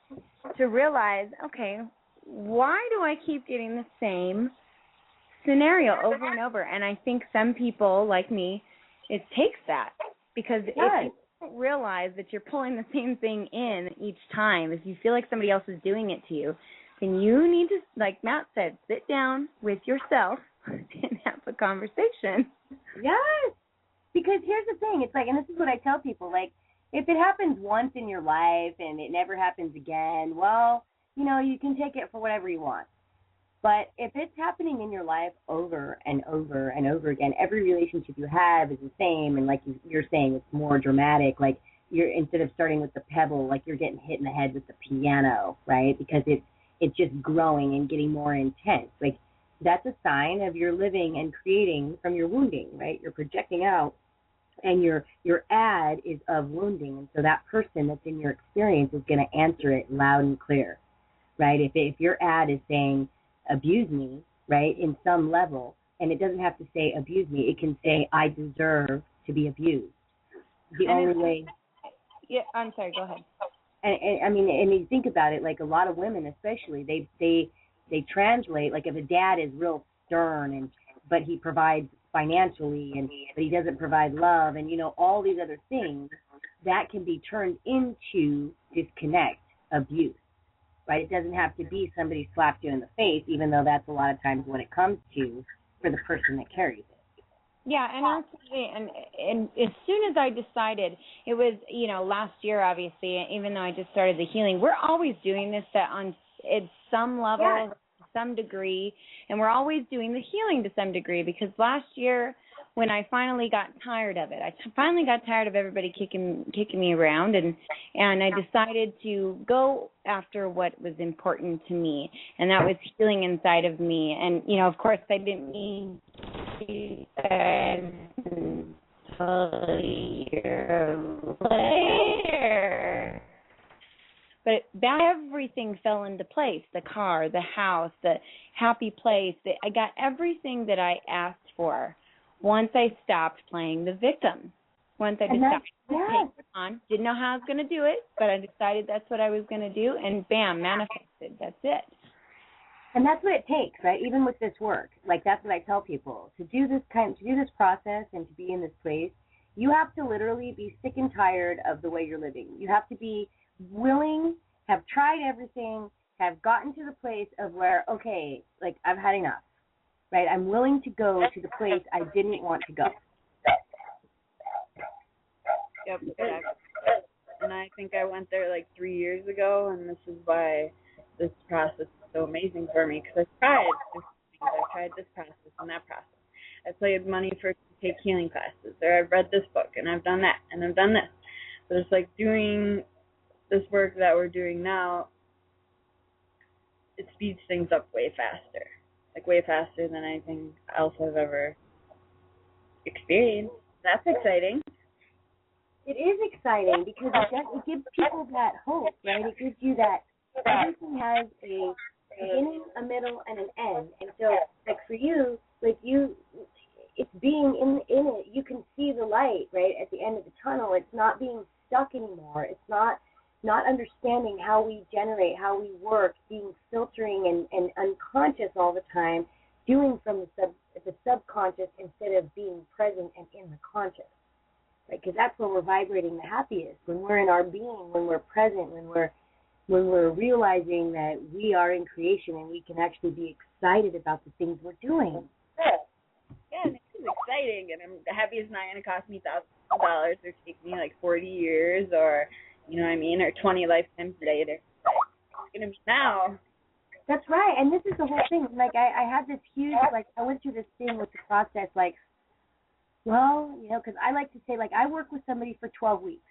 to realize, okay, why do I keep getting the same scenario over and over? And I think some people like me, it takes that, because if you don't realize that you're pulling the same thing in each time, if you feel like somebody else is doing it to you, then you need to, like Matt said, sit down with yourself and have a conversation. Yes, because here's the thing. It's like, and this is what I tell people, like, if it happens once in your life and it never happens again, well, you know, you can take it for whatever you want. But if it's happening in your life over and over and over again, every relationship you have is the same, and like you're saying, it's more dramatic. Like, you're, instead of starting with the pebble, like you're getting hit in the head with the piano, right? Because it's just growing and getting more intense. Like, that's a sign of you're living and creating from your wounding, right? You're projecting out, and your ad is of wounding, and so that person that's in your experience is going to answer it loud and clear, right? If your ad is saying abuse me, right, in some level, and it doesn't have to say abuse me, it can say I deserve to be abused. The only way. Yeah, I'm sorry, go ahead. And I mean, and you think about it, like a lot of women especially, they translate, like if a dad is real stern but he provides financially, but he doesn't provide love, and you know, all these other things, that can be turned into disconnect, abuse. Right? It doesn't have to be somebody slapped you in the face, even though that's a lot of times what it comes to for the person that carries it. Yeah, and honestly, and as soon as I decided, it was, you know, last year, obviously, even though I just started the healing, we're always doing this at some level, some degree, and we're always doing the healing to some degree, because last year, when I finally got tired of it, I finally got tired of everybody kicking me around, and I decided to go after what was important to me, and that was healing inside of me. And, you know, of course, I didn't mean until a year later. But everything fell into place, the car, the house, the happy place. I got everything that I asked for once I stopped playing the victim. Once I decided to take it on. Didn't know how I was going to do it, but I decided that's what I was going to do, and bam, manifested. That's it. And that's what it takes, right? Even with this work, like that's what I tell people, to do this process and to be in this place. You have to literally be sick and tired of the way you're living. You have to be willing, have tried everything, have gotten to the place of where, okay, like I've had enough, right? I'm willing to go to the place I didn't want to go. Yep, exactly. And I think I went there like 3 years ago, and this is why this process is so amazing for me, because I tried different things. I tried this process and that process. I paid money to take healing classes, or I've read this book, and I've done that, and I've done this. But it's like doing this work that we're doing now, it speeds things up way faster. Like way faster than anything else I've ever experienced. That's exciting. It is exciting because it gives people that hope, right? It gives you that everything has beginning, a middle, and an end. And so, like for you, it's being in it. You can see the light, right, at the end of the tunnel. It's not being stuck anymore. It's not understanding how we generate, how we work, being filtering and unconscious all the time, doing from the subconscious instead of being present and in the conscious. Right? Because that's when we're vibrating the happiest, when we're in our being, when we're present, when we're realizing that we are in creation and we can actually be excited about the things we're doing. Yeah, and it's exciting, and I'm happy it's not going to cost me $1,000 or take me like 40 years or, you know what I mean, or 20 lifetimes later. It's going to be now. That's right, and this is the whole thing. Like, I had this huge, like, I went through this thing with the process, like, well, you know, because I like to say, like, I work with somebody for 12 weeks,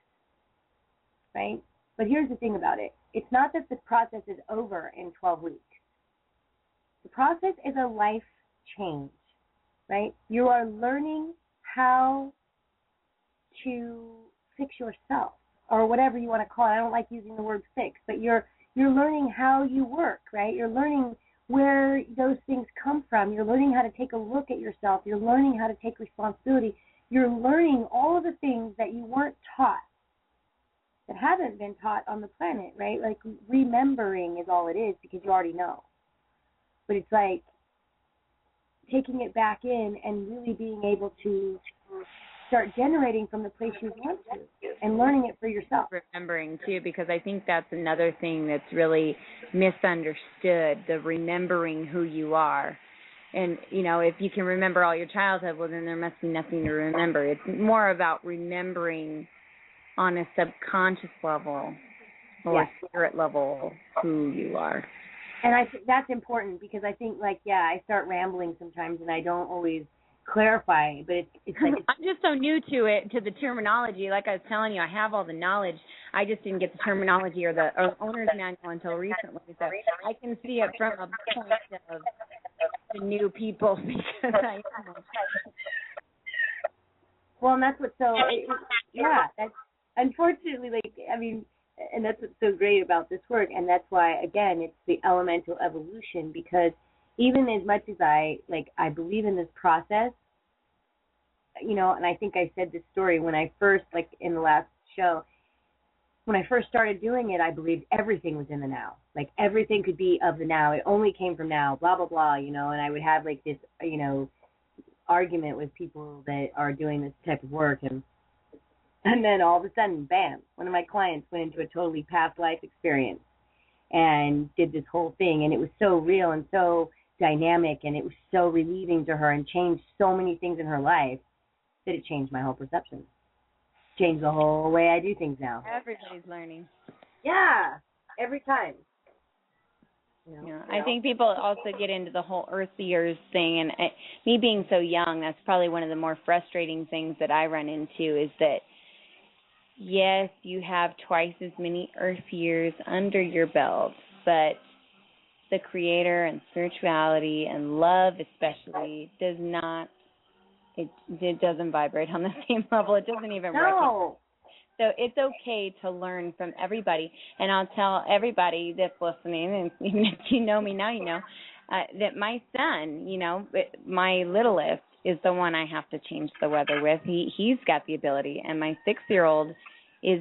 right? But here's the thing about it. It's not that the process is over in 12 weeks. The process is a life change, right? You are learning how to fix yourself, or whatever you want to call it. I don't like using the word fix, but you're learning how you work, right? You're learning where those things come from. You're learning how to take a look at yourself. You're learning how to take responsibility. You're learning all of the things that you weren't taught, that haven't been taught on the planet, right? Like, remembering is all it is because you already know. But it's like taking it back in and really being able to start generating from the place you want to and learning it for yourself. Remembering, too, because I think that's another thing that's really misunderstood, the remembering who you are. And, you know, if you can remember all your childhood, well, then there must be nothing to remember. It's more about remembering on a subconscious level or spirit level who you are. And I think that's important because I think, like, I start rambling sometimes and I don't always clarify, but it's like I'm just so new to it, to the terminology. Like I was telling you, I have all the knowledge. I just didn't get the terminology or the owner's manual until recently. So I can see it from a point of the new people because I am. Well, and that's what's so, that's unfortunately, like, I mean, and that's what's so great about this work, and that's why, again, it's the elemental evolution, because even as much as I believe in this process, you know, and I think I said this story when I first, like in the last show, when I first started doing it, I believed everything was in the now. Like, everything could be of the now. It only came from now, blah, blah, blah, you know, and I would have, like, this, you know, argument with people that are doing this type of work, and then all of a sudden, bam, one of my clients went into a totally past life experience and did this whole thing, and it was so real and so dynamic, and it was so relieving to her and changed so many things in her life that it changed my whole perception. Changed the whole way I do things now. Everybody's learning. Yeah, every time. I think people also get into the whole Earth years thing, and me being so young, that's probably one of the more frustrating things that I run into is that, yes, you have twice as many Earth years under your belt, but the Creator and spirituality and love especially does not, it doesn't vibrate on the same level. It doesn't even recognize. So it's okay to learn from everybody. And I'll tell everybody that's listening, and even if you know me now, you know, that my son, you know, my littlest is the one I have to change the weather with. He's got the ability. And my 6-year-old is,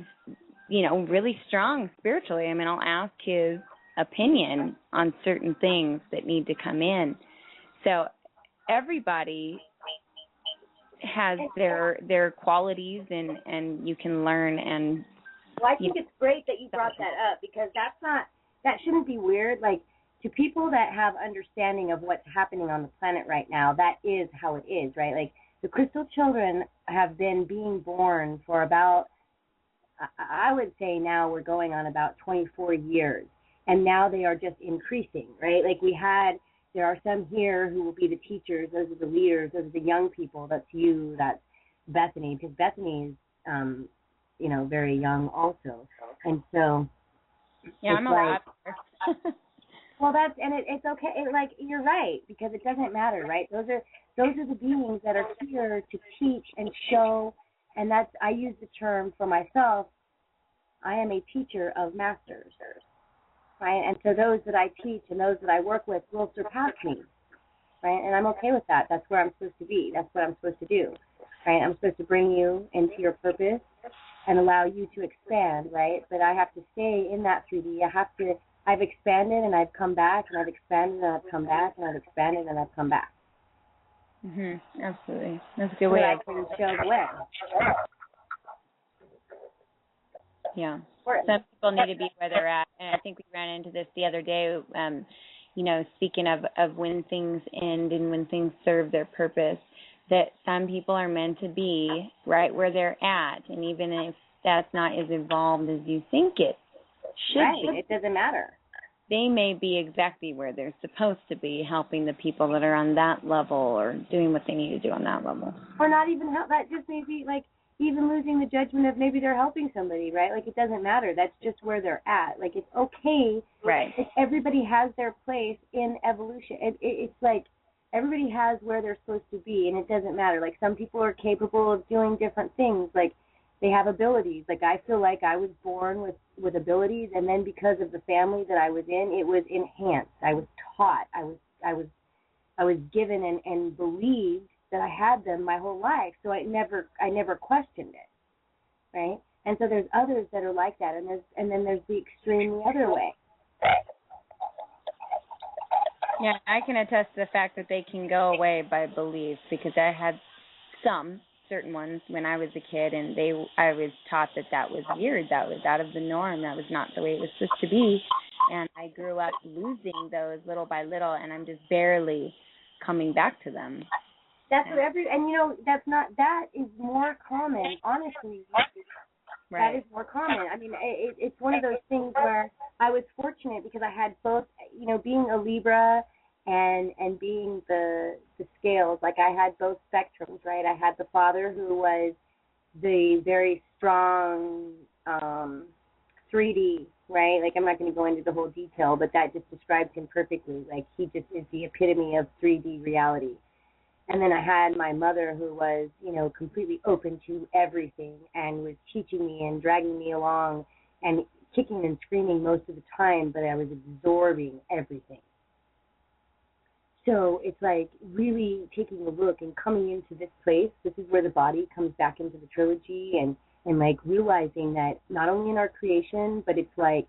you know, really strong spiritually. I mean, I'll ask his opinion on certain things that need to come in. So everybody has their qualities, and you can learn. And well, I think it's great that you brought that up, because that shouldn't be weird. Like, to people that have understanding of what's happening on the planet right now, that is how it is, right? Like, the crystal children have been being born for about, I would say now we're going on about 24 years, and now they are just increasing, right? Like, there are some here who will be the teachers. Those are the leaders. Those are the young people. That's you. That's Bethany. Because Bethany is, you know, very young also. And so, yeah, I'm a lot. Well, it's okay. Like, you're right, because it doesn't matter, right? Those are the beings that are here to teach and show. And I use the term for myself. I am a teacher of masters. right? And so those that I teach and those that I work with will surpass me, right? And I'm okay with that. That's where I'm supposed to be. That's what I'm supposed to do, right? I'm supposed to bring you into your purpose and allow you to expand, right? But I have to stay in that 3D. I've expanded and I've come back, and I've expanded and I've come back, and I've expanded and I've come back. Absolutely. That's a good way. I can show the way. Yeah. Some people need to be where they're at, and I think we ran into this the other day. Speaking of when things end and when things serve their purpose, that some people are meant to be right where they're at, and even if that's not as evolved as you think it should be, it doesn't matter. They may be exactly where they're supposed to be, helping the people that are on that level or doing what they need to do on that level. Or not even help. That just may be like even losing the judgment of maybe they're helping somebody, right? Like, it doesn't matter. That's just where they're at. Like, it's okay. Right. Everybody has their place in evolution. It's like everybody has where they're supposed to be, and it doesn't matter. Like, some people are capable of doing different things. Like, they have abilities. Like, I feel like I was born with abilities, and then because of the family that I was in, it was enhanced. I was taught. I was given and believed that I had them my whole life, so I never questioned it, right? And so there's others that are like that, and then there's the extreme the other way. Yeah, I can attest to the fact that they can go away by belief, because I had some certain ones when I was a kid, and I was taught that was weird, that was out of the norm, that was not the way it was supposed to be, and I grew up losing those little by little, and I'm just barely coming back to them. That's what that is more common, honestly. Right. That is more common. I mean, it's one of those things where I was fortunate because I had both, being a Libra and being the scales. Like, I had both spectrums, right? I had the father who was the very strong 3D, right? Like, I'm not going to go into the whole detail, but that just describes him perfectly. Like, he just is the epitome of 3D reality. And then I had my mother who was, completely open to everything and was teaching me and dragging me along and kicking and screaming most of the time, but I was absorbing everything. So it's like really taking a look and coming into this place. This is where the body comes back into the trilogy, and like realizing that not only in our creation, but it's like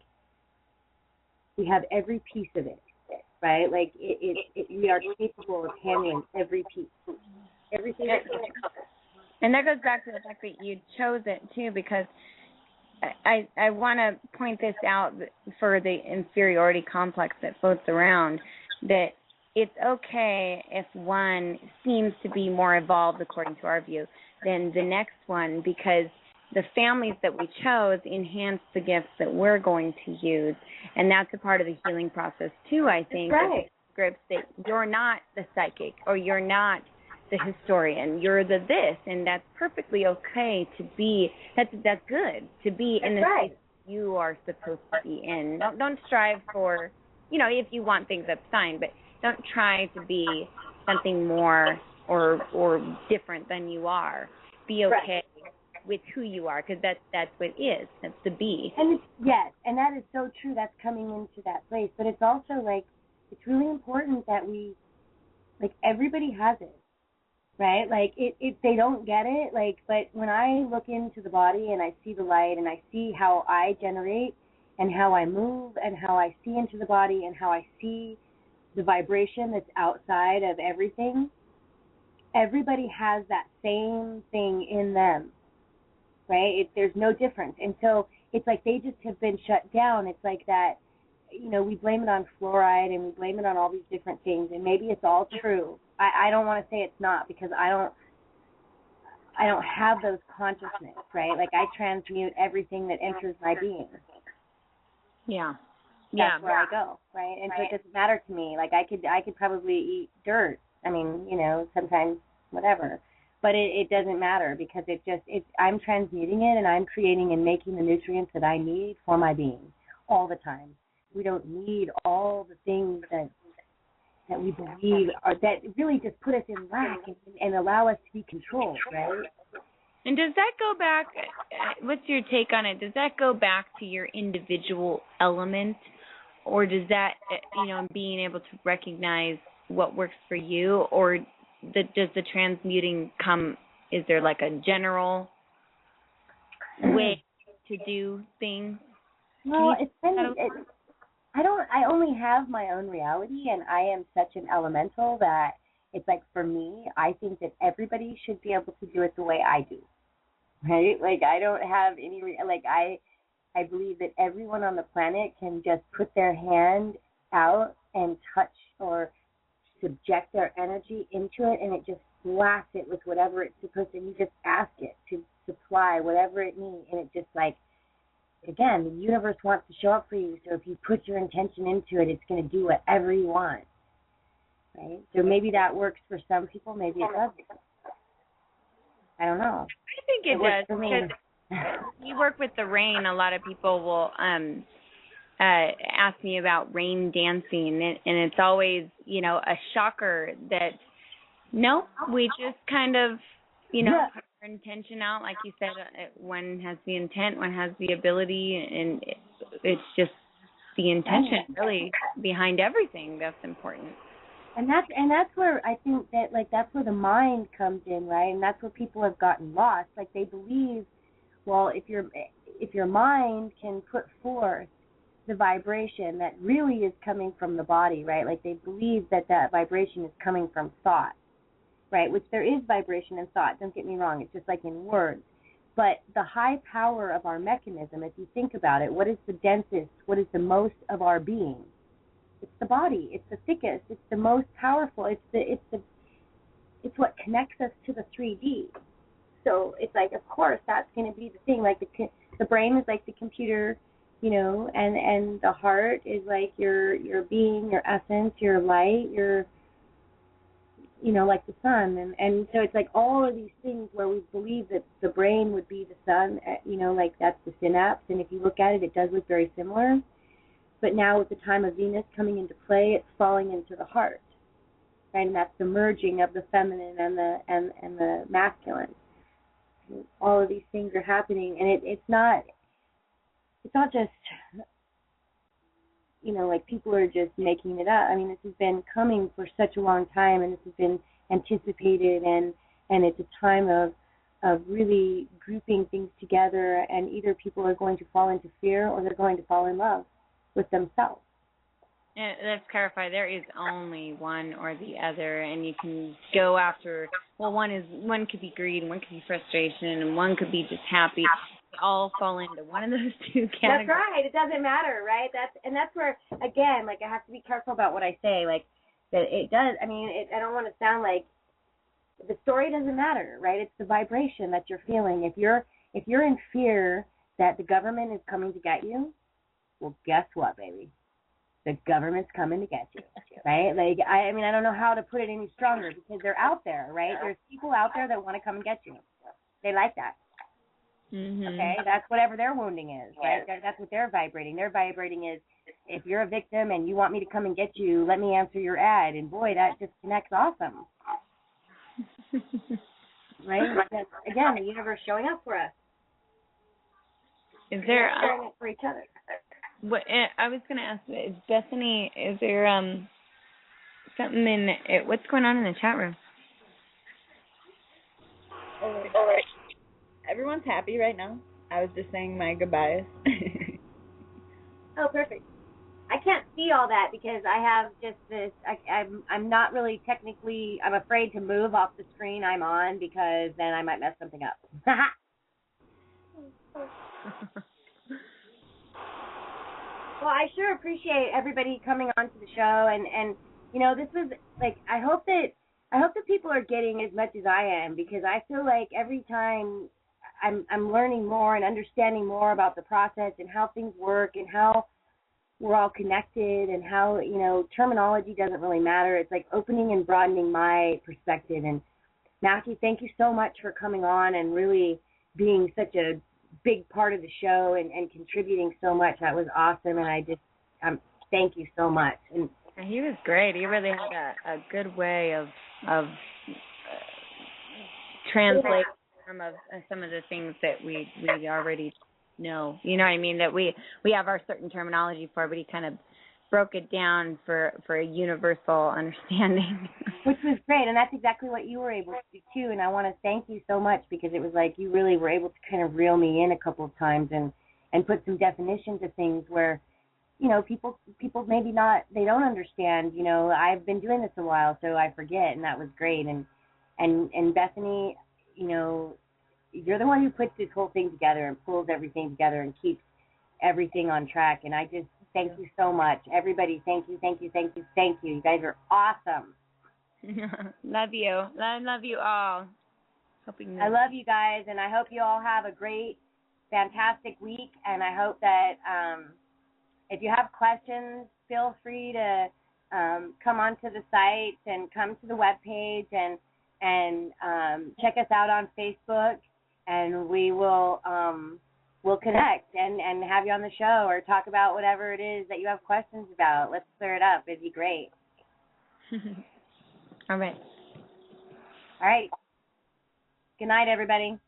we have every piece of it. Right, like we are capable of handling every piece, everything. And that goes back to the fact that you chose it too, because I want to point this out for the inferiority complex that floats around, that it's okay if one seems to be more evolved according to our view than the next one, because the families that we chose enhance the gifts that we're going to use, and that's a part of the healing process too, I think. Right. Scripts that you're not the psychic or you're not the historian, you're the this, and that's perfectly okay to be. That's good to be in the space you are supposed to be in. Don't strive for, if you want things, that's fine, but don't try to be something more or different than you are. Be okay with who you are, because that's what it is. That's the be. And yes, and that is so true. That's coming into that place. But it's also like, it's really important that we, like, everybody has it, right? Like, if they don't get it, like, but when I look into the body and I see the light and I see how I generate and how I move and how I see into the body and how I see the vibration that's outside of everything, everybody has that same thing in them. Right? There's no difference. And so it's like they just have been shut down. It's like that, we blame it on fluoride and we blame it on all these different things, and maybe it's all true. I don't want to say it's not, because I don't have those consciousness, right? Like, I transmute everything that enters my being. Yeah. That's where I go, right? And so it doesn't matter to me. Like, I could probably eat dirt. I mean, sometimes whatever. But it doesn't matter, because I'm transmuting it, and I'm creating and making the nutrients that I need for my being all the time. We don't need all the things that we believe that really just put us in lack and allow us to be controlled, right? And does that go back, what's your take on it? Does that go back to your individual element, or does that, being able to recognize what works for you, or does the transmuting come, is there like a general way to do things? Well, I only have my own reality, and I am such an elemental that it's like, for me, I think that everybody should be able to do it the way I do, right? Like, I don't have any, I believe that everyone on the planet can just put their hand out and touch or subject their energy into it, and it just blasts it with whatever it's supposed to. You just ask it to supply whatever it needs, and it just, like, again, the universe wants to show up for you. So if you put your intention into it, it's going to do whatever you want, right? So maybe that works for some people, maybe it doesn't. I don't know. I think it does, because you work with the rain. A lot of people will ask me about rain dancing, and it's always, a shocker that, no, we just kind of, put our intention out. Like you said, one has the intent, one has the ability, and it's just the intention really behind everything that's important. And that's where I think that, like, that's where the mind comes in, right? And that's where people have gotten lost. Like, they believe, well, if your mind can put forth the vibration that really is coming from the body, right? Like, they believe that vibration is coming from thought, right? Which there is vibration in thought, don't get me wrong, it's just like in words. But the high power of our mechanism, if you think about it, what is the densest, what is the most of our being? It's the body. It's the thickest. It's the most powerful. It's what connects us to the 3D. So it's like, of course, that's going to be the thing. Like, the brain is like the computer, and the heart is like your being, your essence, your light, your, like the sun. And so it's like all of these things where we believe that the brain would be the sun, like that's the synapse. And if you look at it, it does look very similar. But now with the time of Venus coming into play, it's falling into the heart, right? And that's the merging of the feminine and the masculine. And all of these things are happening, and it's not just, like people are just making it up. I mean, this has been coming for such a long time, and this has been anticipated, and it's a time of really grouping things together, and either people are going to fall into fear or they're going to fall in love with themselves. Yeah, let's clarify. There is only one or the other, and you can go after. Well, one could be greed, one could be frustration, and one could be just happy. They all fall into one of those two categories. That's right. It doesn't matter, right? That's where, again, like, I have to be careful about what I say. Like, that it does. I mean, I don't want to sound like the story doesn't matter, right? It's the vibration that you're feeling. If you're in fear that the government is coming to get you, well, guess what, baby? The government's coming to get you, right? Like, I mean, I don't know how to put it any stronger, because they're out there, right? There's people out there that want to come and get you. They like that. Mm-hmm. Okay? That's whatever their wounding is, right? That's what they're vibrating. Their vibrating is, if you're a victim and you want me to come and get you, let me answer your ad. And boy, that just connects awesome. Right? That's, again, the universe showing up for us. Is there showing up for each other? What I was going to ask, Bethany, is there something what's going on in the chat room? All right. Everyone's happy right now. I was just saying my goodbyes. Oh, perfect. I can't see all that because I have just this. I'm not really technically. I'm afraid to move off the screen I'm on because then I might mess something up. Well, I sure appreciate everybody coming on to the show, and this was like, I hope that people are getting as much as I am, because I feel like every time I'm learning more and understanding more about the process and how things work and how we're all connected, and how, terminology doesn't really matter. It's like opening and broadening my perspective. And Matthew, thank you so much for coming on and really being such a big part of the show and contributing so much. That was awesome, and I just thank you so much. And he was great. He really had a good way of translating some of the things that we already know. You know what I mean? That we have our certain terminology for, but he kind of broke it down for a universal understanding. Which was great, and that's exactly what you were able to do too. And I want to thank you so much, because it was like you really were able to kind of reel me in a couple of times and put some definition to things where, you know, people maybe not, they don't understand. You know, I've been doing this a while, so I forget, and that was great. And Bethany, you know, you're the one who puts this whole thing together and pulls everything together and keeps everything on track. And I just thank you so much. Everybody, thank you, thank you, thank you, thank you. You guys are awesome. Love you. I love you all. I love you guys, and I hope you all have a great, fantastic week. And I hope that if you have questions, feel free to come onto the site and come to the webpage and check us out on Facebook, and we will we'll connect and have you on the show or talk about whatever it is that you have questions about. Let's clear it up. It'd be great. All right. All right. Good night, everybody.